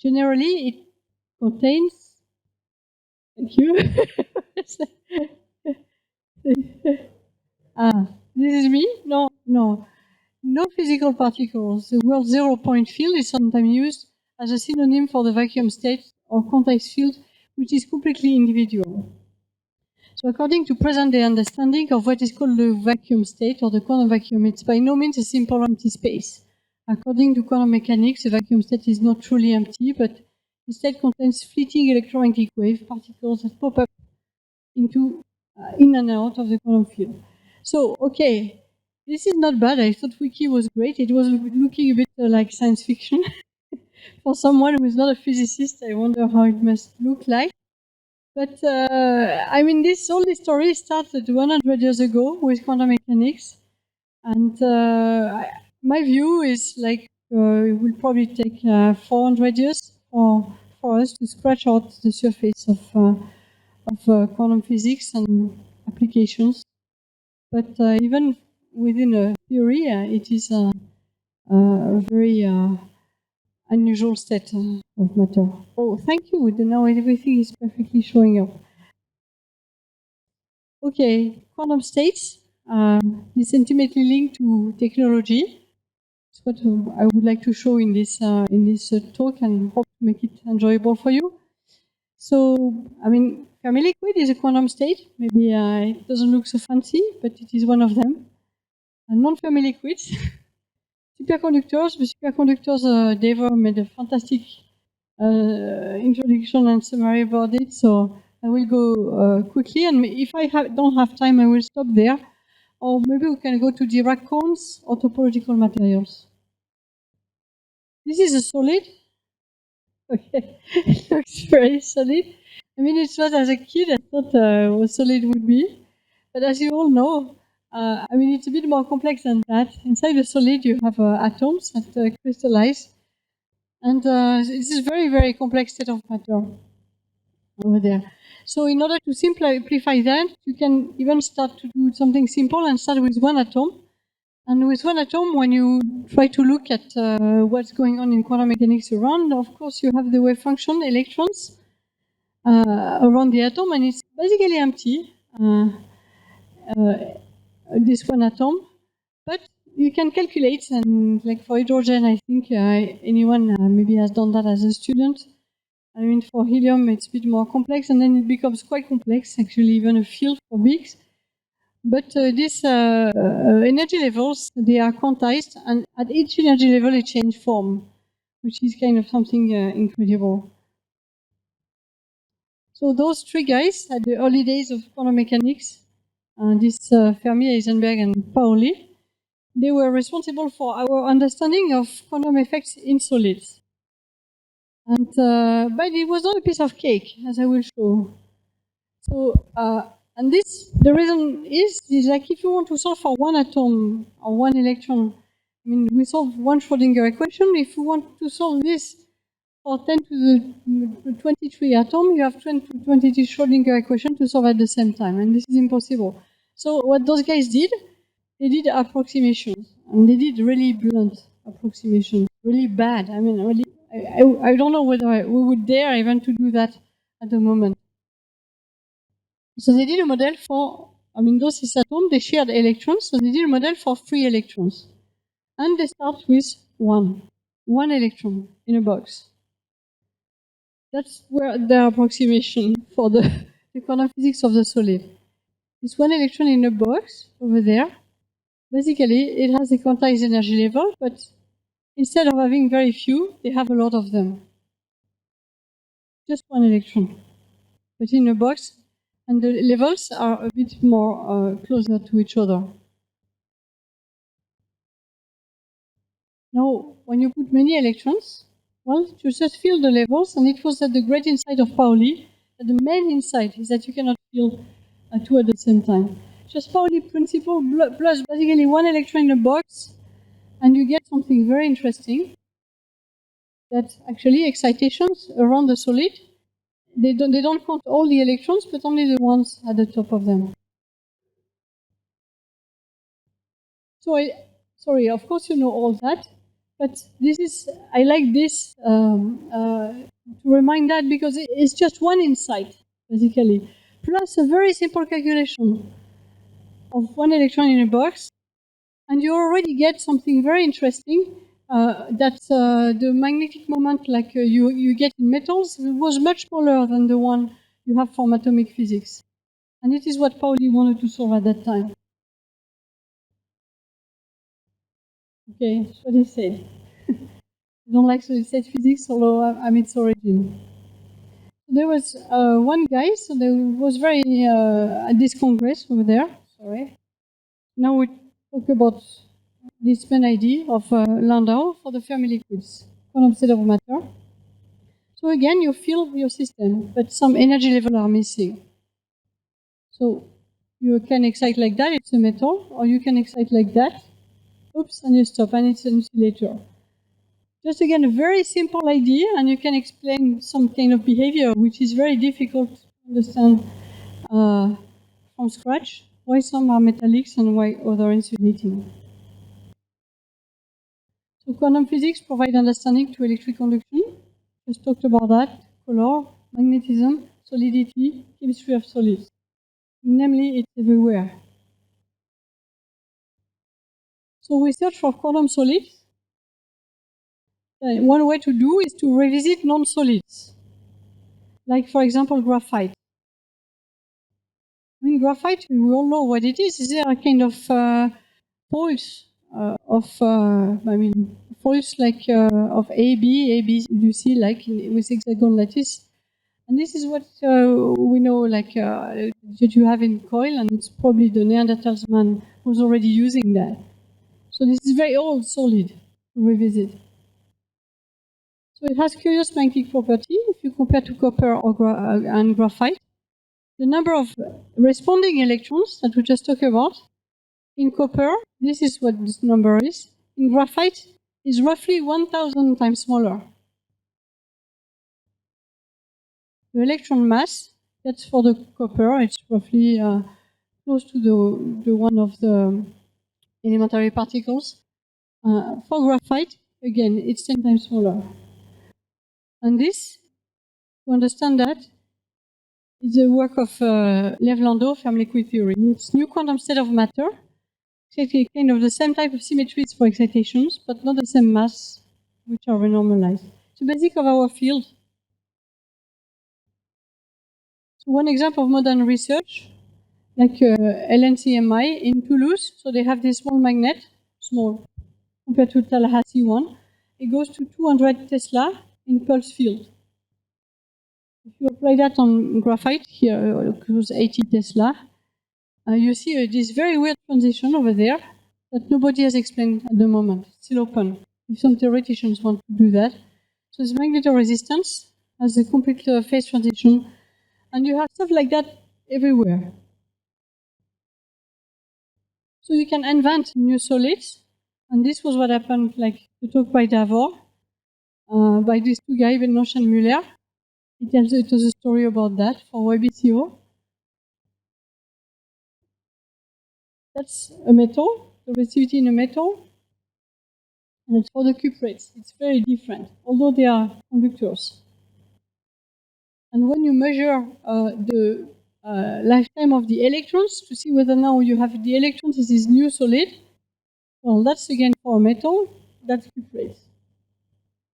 Speaker 4: Generally, it contains... Thank you. This is me? No. No physical particles. The word zero-point field is sometimes used as a synonym for the vacuum state or context field, which is completely individual. So according to present-day understanding of what is called the vacuum state or the quantum vacuum, it's by no means a simple empty space. According to quantum mechanics, the vacuum state is not truly empty, but instead contains fleeting electromagnetic wave particles that pop up into in and out of the quantum field. So, okay, This is not bad. I thought Wiki was great. It was looking a bit like science fiction. For someone who is not a physicist, I wonder how it must look like. But I mean, all this story started 100 years ago with quantum mechanics, and my view is like it will probably take 400 years for us to scratch out the surface of quantum physics and applications. But even within a theory, it is a very unusual state of matter. Oh, thank you. Now everything is perfectly showing up. Okay, quantum states is intimately linked to technology. It's what I would like to show in this talk, and hope to make it enjoyable for you. So, I mean, Fermi liquid is a quantum state. Maybe it doesn't look so fancy, but it is one of them. And non-Fermi liquids, superconductors. The superconductors, Dever made a fantastic introduction and summary about it. So I will go quickly, and if I don't have time, I will stop there. Or maybe we can go to Dirac cones or topological materials. This is a solid. Okay, it looks very solid. I mean, it's what as a kid I thought what solid would be. But as you all know, I mean, it's a bit more complex than that. Inside the solid, you have atoms that crystallize. And this is a very, very complex state of matter over there. So in order to simplify that, you can even start to do something simple and start with one atom. And with one atom, when you try to look at what's going on in quantum mechanics around, of course, you have the wave function, electrons, around the atom, and it's basically empty, this one atom. But you can calculate, and like for hydrogen, I think anyone maybe has done that as a student. I mean, for helium, it's a bit more complex, and then it becomes quite complex, actually, even a field for bigs. But these energy levels, they are quantized, and at each energy level, they change form, which is kind of something incredible. So those three guys, at the early days of quantum mechanics, this Fermi, Heisenberg, and Pauli, they were responsible for our understanding of quantum effects in solids. And but it was not a piece of cake, as I will show. So, and the reason is like if you want to solve for one atom or one electron, I mean, we solve one Schrodinger equation. If you want to solve this for 10 to the 23 atom, you have 10 to 23 Schrodinger equation to solve at the same time, and this is impossible. So what those guys did, they did approximations, and they did really blunt approximations, really bad. I mean, really, I don't know whether we would dare even to do that at the moment. So they did a model for, I mean, those cis atoms, they shared electrons, so they did a model for 3 electrons. And they start with one electron in a box. That's where the approximation for the quantum physics of the solid. This one electron in a box over there, basically it has a quantized energy level, but instead of having very few, they have a lot of them. Just one electron, but in a box, and the levels are a bit more closer to each other. Now, when you put many electrons, well, you just fill the levels, and it was that the great insight of Pauli, that the main insight is that you cannot fill two at the same time. Just Pauli principle plus basically one electron in a box, and you get something very interesting, that actually excitations around the solid, they don't count all the electrons, but only the ones at the top of them. So sorry, of course you know all that, but this is, I like this to remind that because it's just one insight, basically, plus a very simple calculation of one electron in a box, and you already get something very interesting, that the magnetic moment like you get in metals was much smaller than the one you have from atomic physics. And it is what Pauli wanted to solve at that time. Okay, that's what he said. I don't like solid state physics, although I'm its origin. There was one guy, so there was very at this congress over there. Sorry. Now talk about this main idea of Landau for the Fermi liquids, quantum state of matter. So again, you fill your system, but some energy level are missing. So you can excite like that, it's a metal, or you can excite like that, oops, and you stop, and it's an insulator. Just again, a very simple idea, and you can explain some kind of behavior which is very difficult to understand from scratch, why some are metallics and why others are insulating. So quantum physics provide understanding to electric conduction. Just talked about that, color, magnetism, solidity, chemistry of solids. Namely, it's everywhere. So we search for quantum solids. One way to do is to revisit non-solids, like for example graphite. I mean, graphite, we all know what it is. Is there a kind of poles poles like of AB, you see, like with hexagon lattice. And this is what we know, like that you have in coil, and it's probably the Neanderthals man who's already using that. So this is very old solid to revisit. So it has curious magnetic property. If you compare to copper and graphite, the number of responding electrons that we just talked about in copper, this is what this number is. In graphite, is roughly 1,000 times smaller. The electron mass, that's for the copper, it's roughly close to the one of the elementary particles. For graphite, again, it's 10 times smaller. And this, to understand that, is the work of Lev Landau, Fermi liquid theory. It's new quantum state of matter. It's kind of the same type of symmetries for excitations, but not the same mass, which are renormalized. It's the basic of our field. So one example of modern research, like LNCMI in Toulouse. So they have this small magnet, small, compared to Tallahassee one. It goes to 200 Tesla in pulse field. If you apply that on graphite, here it goes 80 Tesla, you see this very weird transition over there that nobody has explained at the moment. It's still open. If some theoreticians want to do that. So this magnetoresistance has a complete phase transition, and you have stuff like that everywhere. So you can invent new solids, and this was what happened, like the talk by Davor, by these two guys, Benosh and Muller. It was a story about that for YBCO. That's a metal, the resistivity in a metal, and it's for the cuprates. It's very different, although they are conductors. And when you measure the lifetime of the electrons to see whether now you have the electrons in this new solid, well, that's again for a metal, that's cuprates.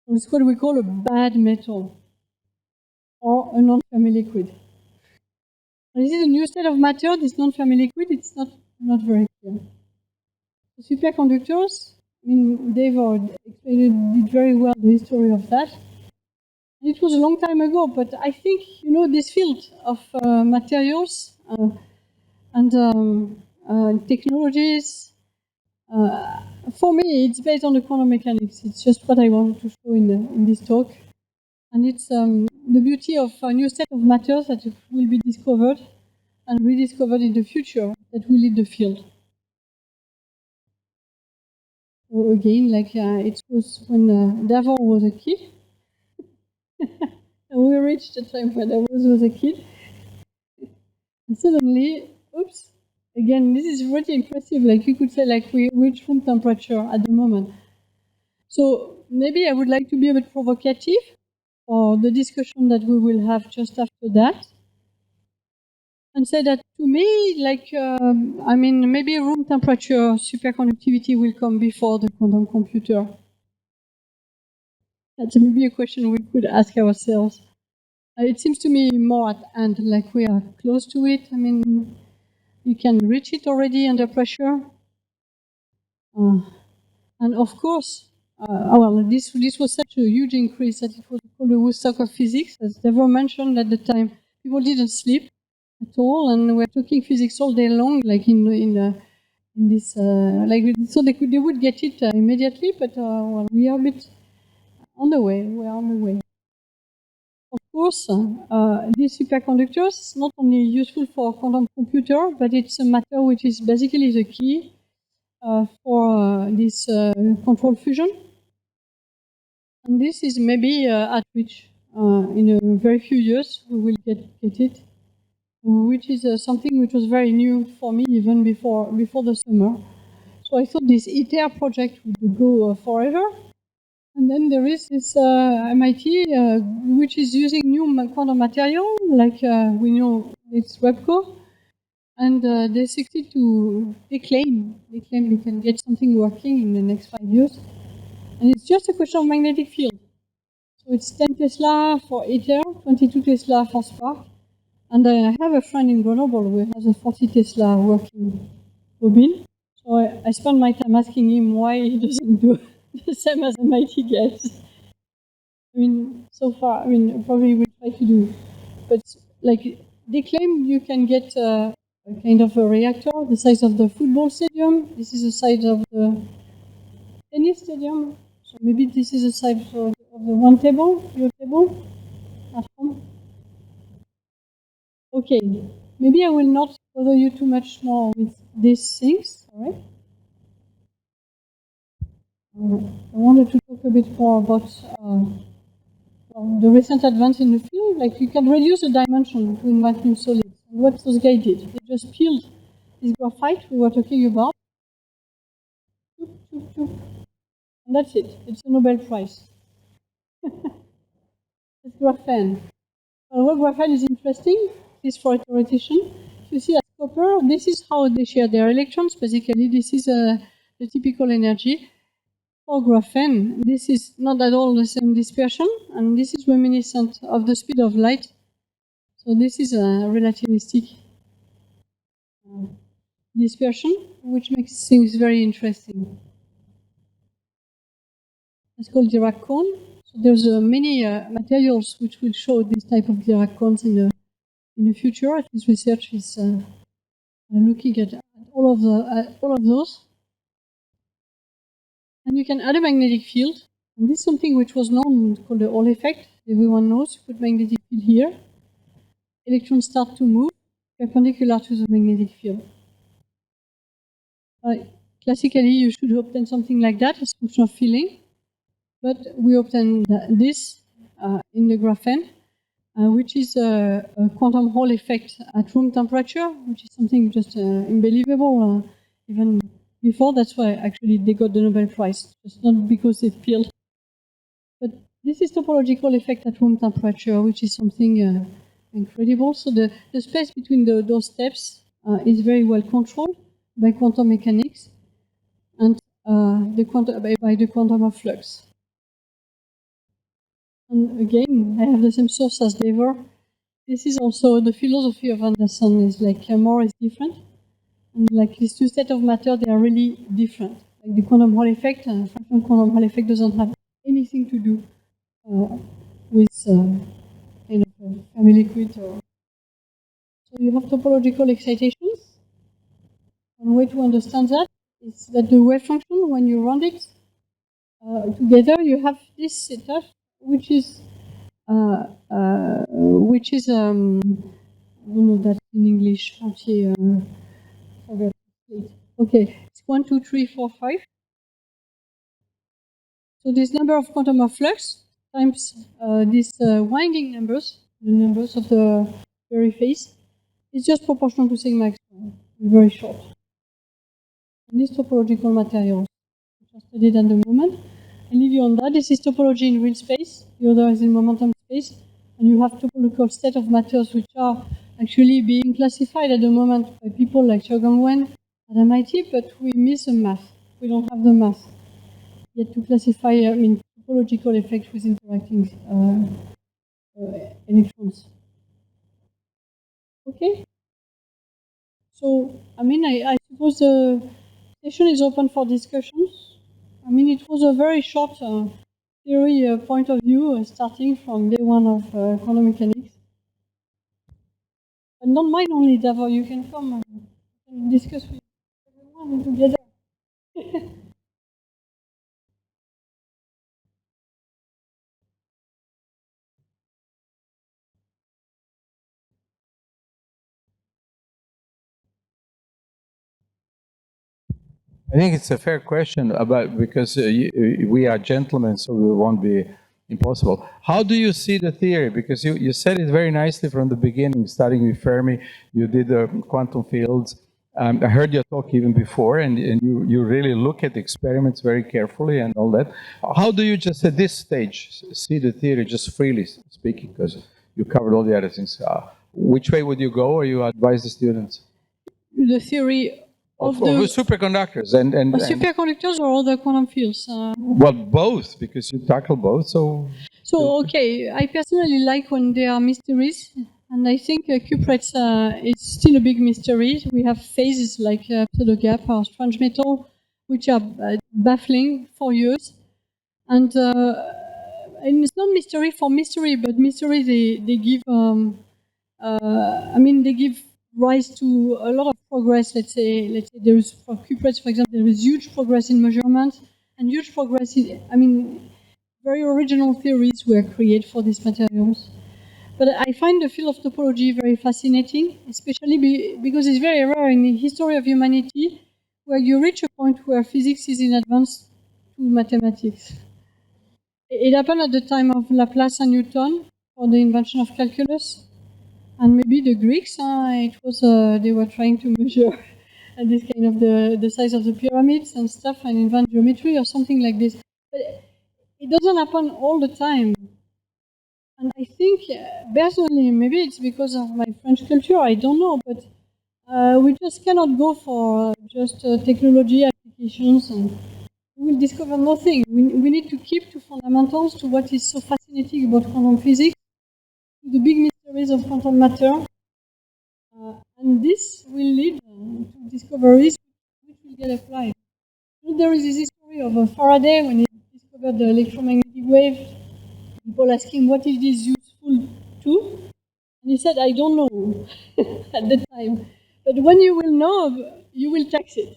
Speaker 4: So it's what we call a bad metal, or a non-Fermi liquid. And this is a new state of matter, this non-Fermi liquid, it's not very clear. So superconductors, I mean, Dave did very well the history of that. And it was a long time ago, but I think, this field of materials and technologies, for me, it's based on the quantum mechanics. It's just what I wanted to show in this talk. And it's the beauty of a new set of matters that will be discovered and rediscovered in the future that will lead the field. So again, like it was when Davor was a kid. And we reached the time when Davor was a kid. And suddenly, oops, again, this is really impressive. Like you could say, like we reach room temperature at the moment. So maybe I would like to be a bit provocative for the discussion that we will have just after that. And say that to me, like, maybe room temperature superconductivity will come before the quantum computer. That's maybe a question we could ask ourselves. It seems to me more at hand, like we are close to it. I mean, you can reach it already under pressure. And of course, this was such a huge increase that it was called the Woodstock of physics. As Deborah mentioned at the time, people didn't sleep at all, and we're talking physics all day long, like in in this, so they would get it immediately, but well, we are a bit on the way. We are on the way. Of course, these superconductors is not only useful for quantum computer, but it's a matter which is basically the key for this control fusion. And this is maybe at which in a very few years we will get it, which is something which was very new for me even before the summer. So I thought this ITER project would go forever. And then there is this MIT, which is using new quantum material, like we know it's WEBCO, and they succeed to, they claim they can get something working in the next 5 years. And it's just a question of magnetic field. So it's 10 Tesla for ITER, 22 Tesla for Spark. And I have a friend in Grenoble who has a 40 Tesla working bobine. So I spend my time asking him why he doesn't do the same as MIT gets. I mean, so far, I mean, probably we'll try to do. But like, they claim you can get a kind of a reactor the size of the football stadium. This is the size of the tennis stadium. So maybe this is the size of the one table, your table at home. Okay, maybe I will not bother you too much more with these things, all right? I wanted to talk a bit more about the recent advance in the field. Like, you can reduce the dimension to invent new solids. And what those guys did, they just peeled this graphite we were talking about, and that's it. It's a Nobel Prize. It's graphene. Well, graphene is interesting. This for a theoretician. You see, as copper, this is how they share their electrons. Basically, this is the typical energy. For graphene, this is not at all the same dispersion, and this is reminiscent of the speed of light. So this is a relativistic dispersion, which makes things very interesting. It's called Dirac cone. So there's many materials which will show this type of Dirac cones in the future. This research is looking at all of those. And you can add a magnetic field. And this is something which was known, called the Hall effect. Everyone knows. You put magnetic field here. Electrons start to move perpendicular to the magnetic field. Classically, you should obtain something like that as a function of filling. But we obtain this in the graphene, which is a quantum Hall effect at room temperature, which is something just unbelievable. Even before, that's why actually they got the Nobel Prize. It's not because they filled. But this is topological effect at room temperature, which is something incredible. So the space between those steps is very well controlled by quantum mechanics and by the quantum of flux. And again, I have the same source as Dever. This is also the philosophy of Anderson is like more is different. And like these two sets of matter, they are really different. Like the quantum Hall effect, fractional quantum Hall effect doesn't have anything to do with kind of semi-liquid. So you have topological excitations. One way to understand that is that the wave function, when you round it together, you have this setup, which is I don't know that in English. Actually, forgot. Okay, it's 1, 2, 3, 4, 5. So this number of quantum of flux times these winding numbers, the numbers of the very phase, is just proportional to sigma x, very short. And these topological materials, which are studied at the moment. I leave you on that. This is topology in real space. The other is in momentum space. And you have topological state of matters which are actually being classified at the moment by people like Xiaogang Wen at MIT, but we miss the math. We don't have the math yet to classify topological effects with interacting electrons. Okay? So, I suppose the session is open for discussions. It was a very short theory point of view, starting from day one of quantum mechanics. And don't mind only Davor, you can come and discuss with everyone. running together.
Speaker 1: I think it's a fair question about because we are gentlemen, so we won't be impossible. How do you see the theory? Because you said it very nicely from the beginning, starting with Fermi. You did the quantum fields. I heard your talk even before, and you really look at experiments very carefully and all that. How do you just at this stage see the theory, just freely speaking, because you covered all the other things? Which way would you go, or you advise the students?
Speaker 4: The theory of the
Speaker 1: superconductors and
Speaker 4: superconductors or other quantum fields?
Speaker 1: Well, both, because you tackle both. So
Speaker 4: okay, I personally like when there are mysteries, and I think cuprates is still a big mystery. We have phases like pseudo gap or strange metal, which are baffling for years, and it's not mystery for mystery, but mystery they give. They give rise to a lot of progress. Let's say there is for cuprates, for example, there is huge progress in measurements and huge progress in. Very original theories were created for these materials. But I find the field of topology very fascinating, especially because it's very rare in the history of humanity where you reach a point where physics is in advance to mathematics. It happened at the time of Laplace and Newton for the invention of calculus. And maybe the Greeks, they were trying to measure this kind of the size of the pyramids and stuff and invent geometry or something like this. But it doesn't happen all the time. And I think, personally, maybe it's because of my French culture, I don't know, but we just cannot go for just technology applications and we will discover nothing. We need to keep to fundamentals, to what is so fascinating about quantum physics, to the big mysteries of quantum matter. And this will lead to discoveries which will get applied. There is this history of Faraday when he discovered the electromagnetic wave. People ask him, what is this useful to? And he said, I don't know at the time. But when you will know, you will tax it.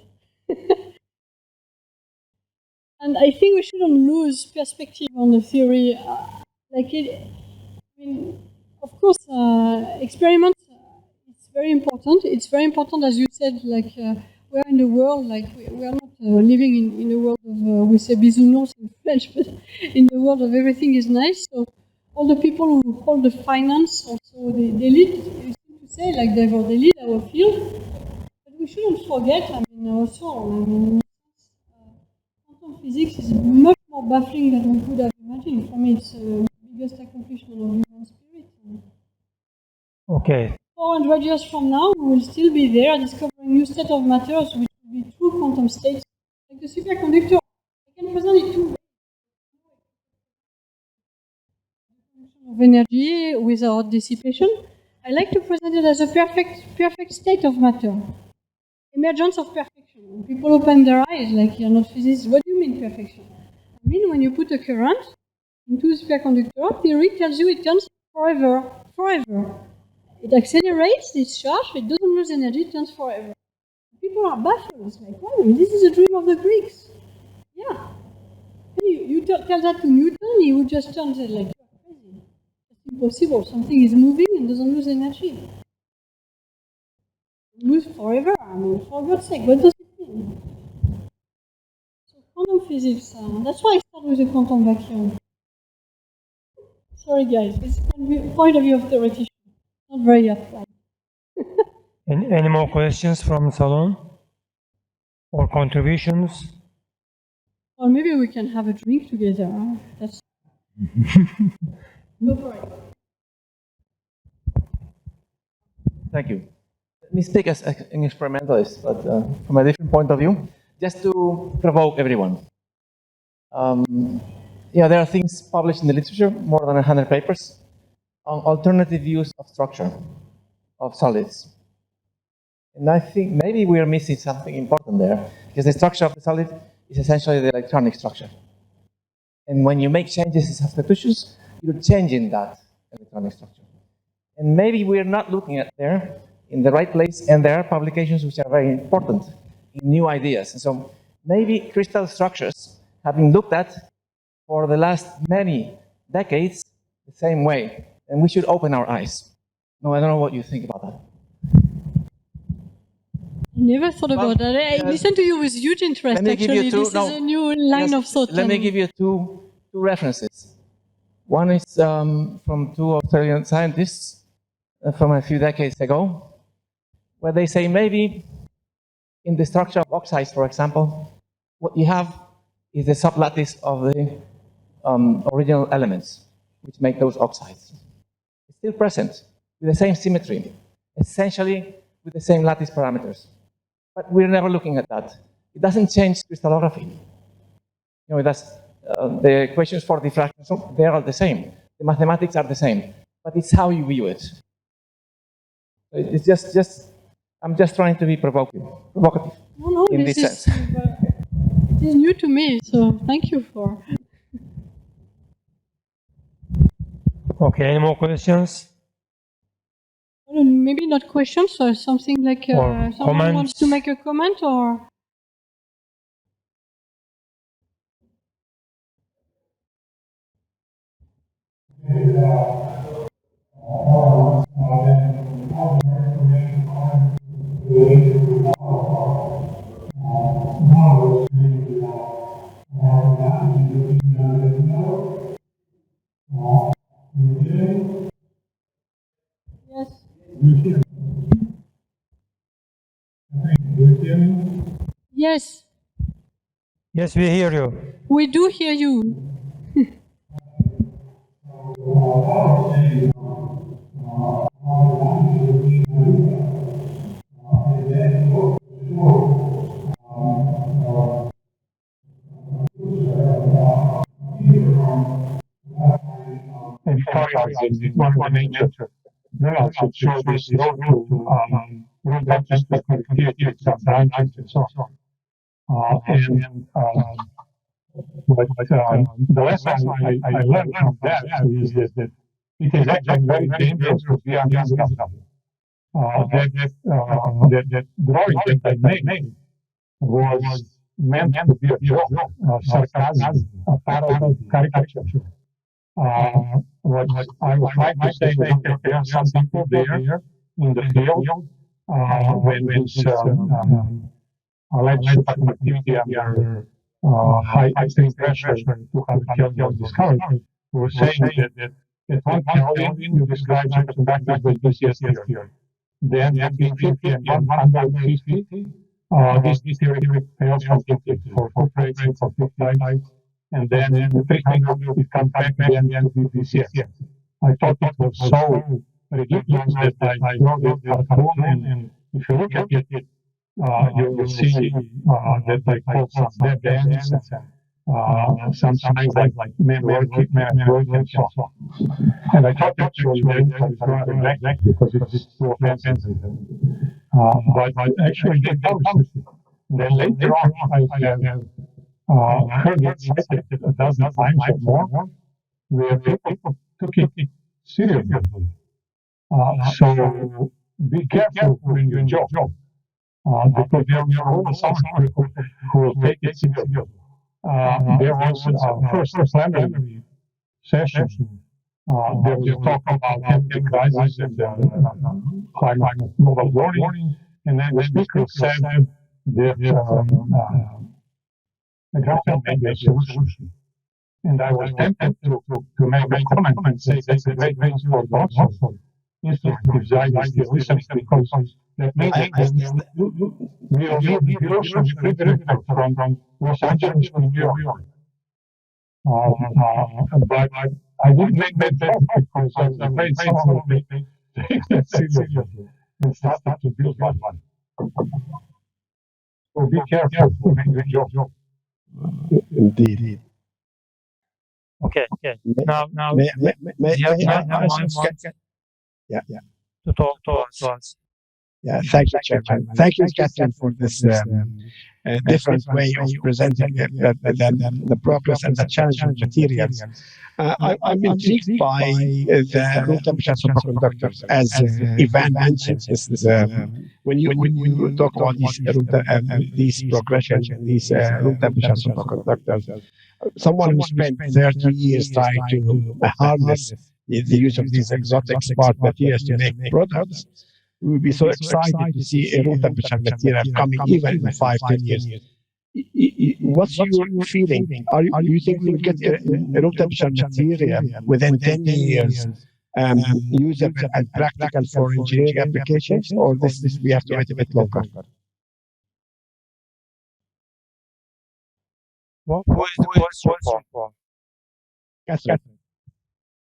Speaker 4: And I think we shouldn't lose perspective on the theory. Of course, experiments, it's very important. It's very important, as you said, we're in the world, we are not living in a world of, we say bisounours in French, but in the world of everything is nice. So all the people who hold the finance also, they lead, you seem to say, they lead our field. But we shouldn't forget, also, quantum physics is much more baffling than we could have imagined. For me, it's the biggest accomplishment of human spirit.
Speaker 3: Okay.
Speaker 4: 400 years from now, we will still be there discovering new state of matters which will be true quantum states. Like the superconductor, I can present it two ways. Of energy without dissipation. I like to present it as a perfect state of matter. Emergence of perfection. When people open their eyes, like you're not physicists, what do you mean perfection? I mean when you put a current into a superconductor, theory tells you it turns forever. It accelerates this charge, it doesn't lose energy, it turns forever. People are baffled. It's like, wow, this is a dream of the Greeks. Yeah. You tell that to Newton, he would just turn like, you're crazy. It's impossible. Something is moving and doesn't lose energy. It moves forever. For God's sake, what does it mean? So quantum physics, that's why I start with the quantum vacuum. Sorry guys, this is the point of view of theoretician. Not very applied.
Speaker 3: Any more questions from Salon? Or contributions?
Speaker 4: Or maybe we can have a drink together. Huh? That's go for it.
Speaker 5: Thank you. Let me speak as an experimentalist, but from a different point of view, just to provoke everyone. There are things published in the literature, more than 100 papers, on alternative views of structure of solids. And I think maybe we are missing something important there, because the structure of the solid is essentially the electronic structure. And when you make changes in substitutions, you're changing that electronic structure. And maybe we're not looking at there in the right place, and there are publications which are very important in new ideas. And so maybe crystal structures have been looked at for the last many decades the same way, and we should open our eyes. No, I don't know what you think about that.
Speaker 4: I never thought about that. I listened to you with huge interest,
Speaker 5: Let me give
Speaker 4: actually.
Speaker 5: you two-
Speaker 4: This
Speaker 5: no,
Speaker 4: is a new line of thought.
Speaker 5: Let me give you two references. One is from two Australian scientists from a few decades ago, where they say maybe in the structure of oxides, for example, what you have is the sublattice of the original elements, which make those oxides. It's still present with the same symmetry, essentially with the same lattice parameters. But we're never looking at that. It doesn't change crystallography. You know, the equations for diffraction, so they are the same. The mathematics are the same, but it's how you view it. It's just I'm just trying to be provocative
Speaker 4: No,
Speaker 5: in this sense.
Speaker 4: It is new to me, so thank you for.
Speaker 3: Okay, any more questions?
Speaker 4: Maybe not questions, or something like
Speaker 3: Or
Speaker 4: someone wants
Speaker 3: comments?
Speaker 4: to make a comment, or. Yes. Yes,
Speaker 3: Yes, we hear you.
Speaker 4: we do hear you.
Speaker 2: editorials in one of the major journals should show this road to road access to connectivity with some branches and so on. The lesson I learned from that is that it is actually very dangerous to be unreasonable. That drawing that I made was meant to be a joke, sarcasm, a parody, caricature. What I would like to say is that there are some people there in the field when this alleged superconductivity under high extreme pressure to have Kelvin was discovered, who were saying that at 1 Kelvin you describe superconductors by BCS theory. Then between 50 and 150, this theory fails completely for rates and for flight. And then the 300 it comes back again to be BCS. I thought it was so ridiculous that I wrote it cartoon, and if you look at it, you will see that I called some dead ends and some signs like men working, men at work, and so on. And I thought actually that was rather back because it's too offensive. But actually they published it. Then later on I have heard it cited a dozen times or more, where people took it seriously. So be careful when you joke, because there are always someone who will take it seriously. There was first plenary session. There was talk about chemical crisis and climate global warming, and then the speaker said that the graphene may be a solution. And I was tempted to make a comment and say that's a great range for also instructive Zionist listening, because that means that we will need the Russian refrigerator from Los Angeles to New York. But I didn't make that joke because I was afraid someone would take that seriously and start to build one. So be careful when you joke.
Speaker 6: Indeed.
Speaker 3: Okay. Now,
Speaker 6: May
Speaker 3: you have
Speaker 6: I
Speaker 3: one
Speaker 6: ask?
Speaker 3: more
Speaker 6: Yeah.
Speaker 3: to talk to us.
Speaker 2: Yeah, thank you, Chairman. Thank you, Catherine, for this different way of presenting the progress and the challenging materials. I'm intrigued by the room temperature superconductors, as Ivan mentioned. This is when you talk about these progression, these room temperature superconductors. Someone who spent 30 years trying to harness the use of these exotic spark materials to make products, we would be so excited to see a room temperature material coming even in 5-10 years. What's your feeling? Do you think we will get a room temperature material within 10 years usable and practical for engineering applications, or this we have to wait a bit longer?
Speaker 3: Who is the question for?
Speaker 2: Catherine.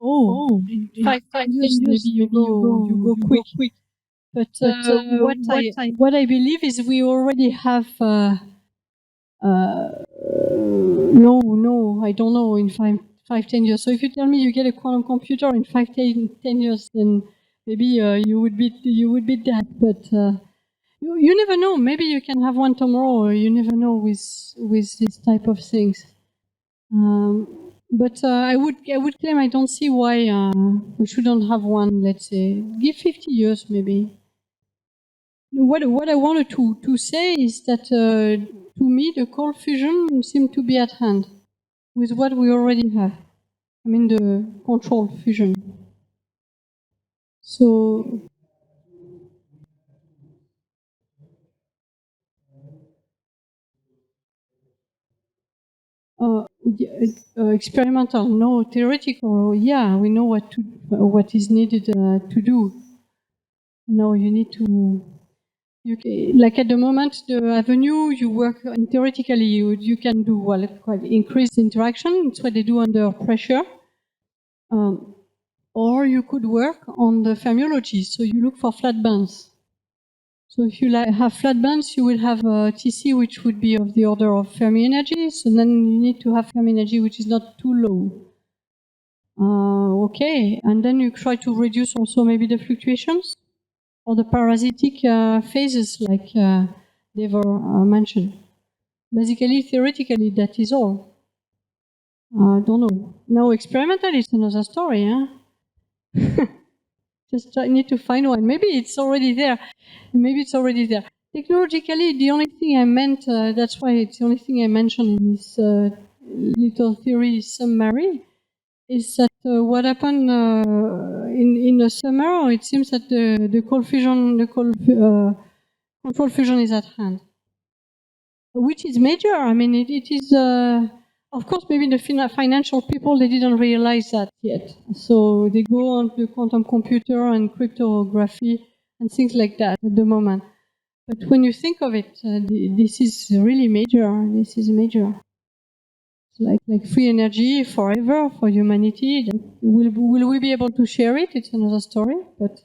Speaker 4: Oh, in 5 years maybe you go quick. But what I believe is we already have. No, I don't know in 5-10 years. So if you tell me you get a quantum computer in 5-10 years, then maybe you would beat that. But you never know. Maybe you can have one tomorrow. You never know with this type of things. But I would claim I don't see why we shouldn't have one. Let's say give 50 years maybe. What I wanted to say is that to me the cold fusion seemed to be at hand with what we already have. I mean the controlled fusion. So experimental, no. Theoretical, yeah, we know what is needed to do. No, you need to. Like at the moment, the avenue you work on, theoretically, you can do quite increased interaction. It's what they do under pressure. Or you could work on the fermiology. So you look for flat bands. So if you have flat bands, you will have TC, which would be of the order of Fermi energy. So then you need to have Fermi energy, which is not too low. Okay, and then you try to reduce also maybe the fluctuations or the parasitic phases, like they were mentioned. Basically, theoretically, that is all. Don't know. Now, experimentally, it's another story. Huh? Just need to find one. Maybe it's already there. Maybe it's already there. Technologically, the only thing I meant, that's why it's the only thing I mentioned in this little theory summary, is that what happened in the summer, it seems that the cold fusion, control fusion is at hand, which is major. I mean, it is, of course, maybe the financial people, they didn't realize that yet. So they go on to quantum computer and cryptography and things like that at the moment. But when you think of it, this is really major. This is major. It's like free energy forever for humanity. Will we be able to share it? It's another story. But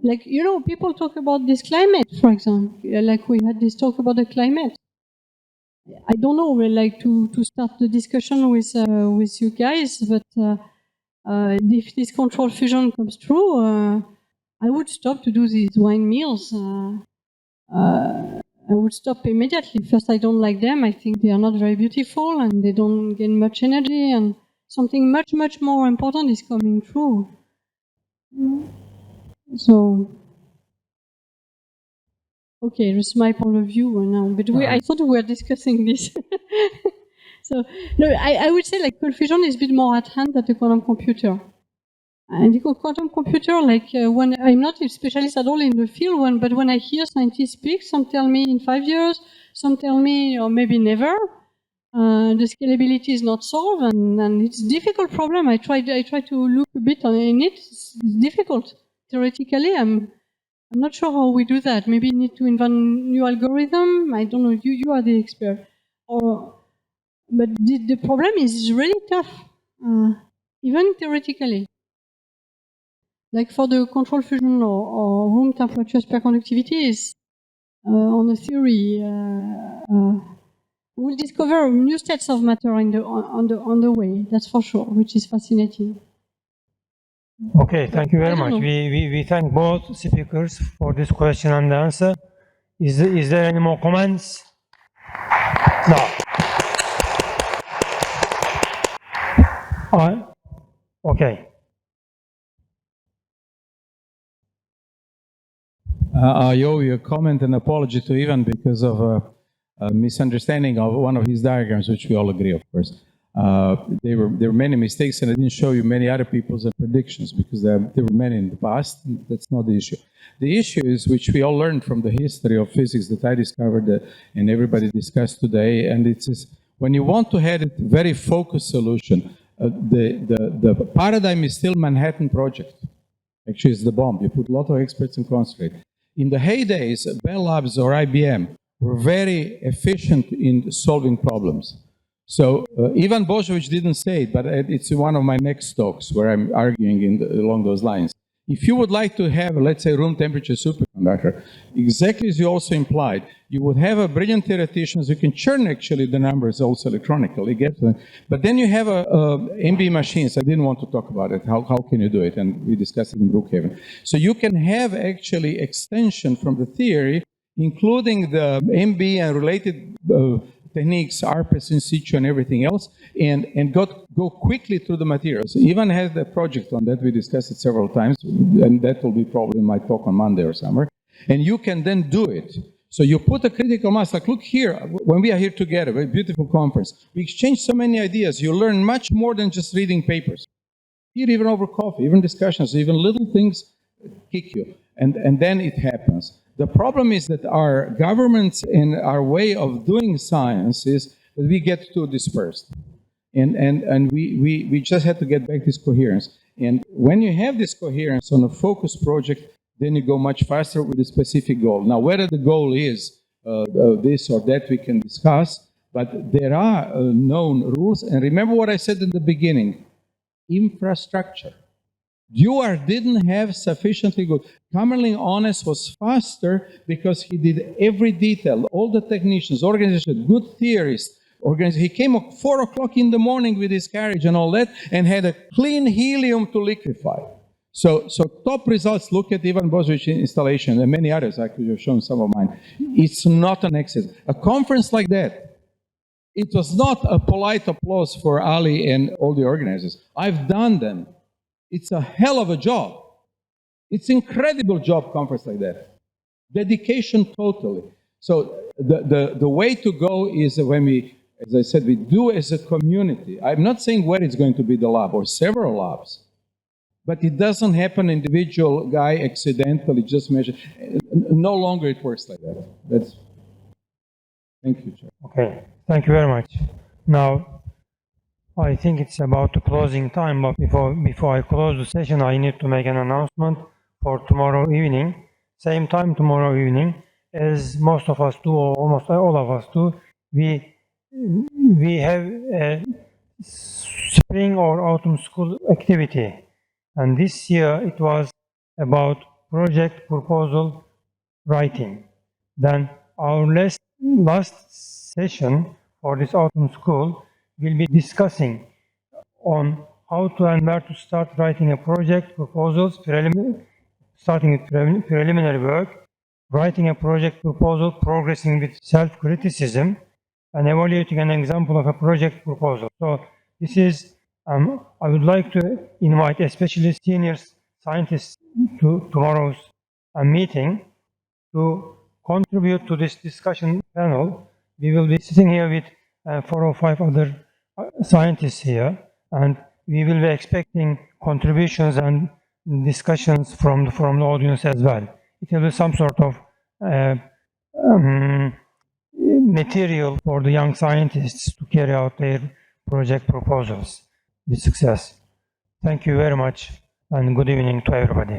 Speaker 4: like, people talk about this climate, for example. Like we had this talk about the climate. I don't know, like to start the discussion with you guys, but if this control fusion comes true, I would stop to do these wine meals. I would stop immediately. First, I don't like them. I think they are not very beautiful and they don't gain much energy, and something much, much more important is coming true. So, okay, that's my point of view now. But I thought we were discussing this. So, no, I would say like cold fusion is a bit more at hand than the quantum computer. And the quantum computer, like when I'm not a specialist at all in the field, but when I hear scientists speak, some tell me in 5 years, some tell me or maybe never. The scalability is not solved, and it's a difficult problem. I try to look a bit in it. It's difficult. Theoretically, I'm not sure how we do that. Maybe you need to invent new algorithm. I don't know. You are the expert. But the problem is really tough, even theoretically. Like for the control fusion or room temperature superconductivity is on the theory, we'll discover new states of matter on the way. That's for sure, which is fascinating.
Speaker 3: Okay, thank you very
Speaker 4: I don't
Speaker 3: much.
Speaker 4: know.
Speaker 3: We thank both speakers for this question and answer. Is there any more comments? No. Okay.
Speaker 1: I owe you a comment and apology to Ivan because of a misunderstanding of one of his diagrams, which we all agree, of course. There were many mistakes, and I didn't show you many other people's predictions because there were many in the past. That's not the issue. The issue is, which we all learned from the history of physics that I discovered and everybody discussed today, and it is when you want to have a very focused solution, the paradigm is still Manhattan Project. Actually, it's the bomb. You put a lot of experts and concentrate. In the heydays, Bell Labs or IBM were very efficient in solving problems. So Ivan Božović didn't say it, but it's one of my next talks where I'm arguing along those lines. If you would like to have, let's say, room temperature superconductor, exactly as you also implied, you would have a brilliant theoreticians who can churn actually the numbers also electronically, get them. But then you have MB machines. I didn't want to talk about it. How can you do it? And we discussed it in Brookhaven. So you can have actually extension from the theory, including the MB and related techniques, RPS in situ and everything else, and go quickly through the materials. Ivan has a project on that. We discussed it several times, and that will be probably in my talk on Monday or somewhere. And you can then do it. So you put a critical mass, like look here, when we are here together, a beautiful conference, we exchange so many ideas. You learn much more than just reading papers. Here, even over coffee, even discussions, even little things kick you. And then it happens. The problem is that our governments and our way of doing science is that we get too dispersed. And we just have to get back this coherence. And when you have this coherence on a focused project, then you go much faster with a specific goal. Now, whether the goal is this or that, we can discuss, but there are known rules. And remember what I said in the beginning, infrastructure. Dewar didn't have sufficiently good. Kamerlingh Onnes was faster because he did every detail, all the technicians, organization, good theorists. He came at 4 o'clock in the morning with his carriage and all that, and had a clean helium to liquefy. So top results, look at Ivan Božović installation and many others. I could have shown some of mine. It's not an accident. A conference like that, it was not a polite applause for Ali and all the organizers. I've done them. It's a hell of a job. It's an incredible job, conference like that. Dedication totally. So the way to go is when we, as I said, we do as a community. I'm not saying where it's going to be the lab or several labs, but it doesn't happen individual guy accidentally just measure. No longer it works like that. Thank you, Chair.
Speaker 3: Okay, thank you very much. Now, I think it's about the closing time, but before I close the session, I need to make an announcement for tomorrow evening. Same time tomorrow evening, as most of us do, or almost all of us do, we have a spring or autumn school activity. And this year it was about project proposal writing. Then our last session for this autumn school will be discussing on how to and where to start writing a project proposals, starting with preliminary work, writing a project proposal, progressing with self-criticism, and evaluating an example of a project proposal. So this is, I would like to invite especially senior scientists to tomorrow's meeting to contribute to this discussion panel. We will be sitting here with 4 or 5 other scientists here, and we will be expecting contributions and discussions from the audience as well. It will be some sort of material for the young scientists to carry out their project proposals with success. Thank you very much, and good evening to everybody.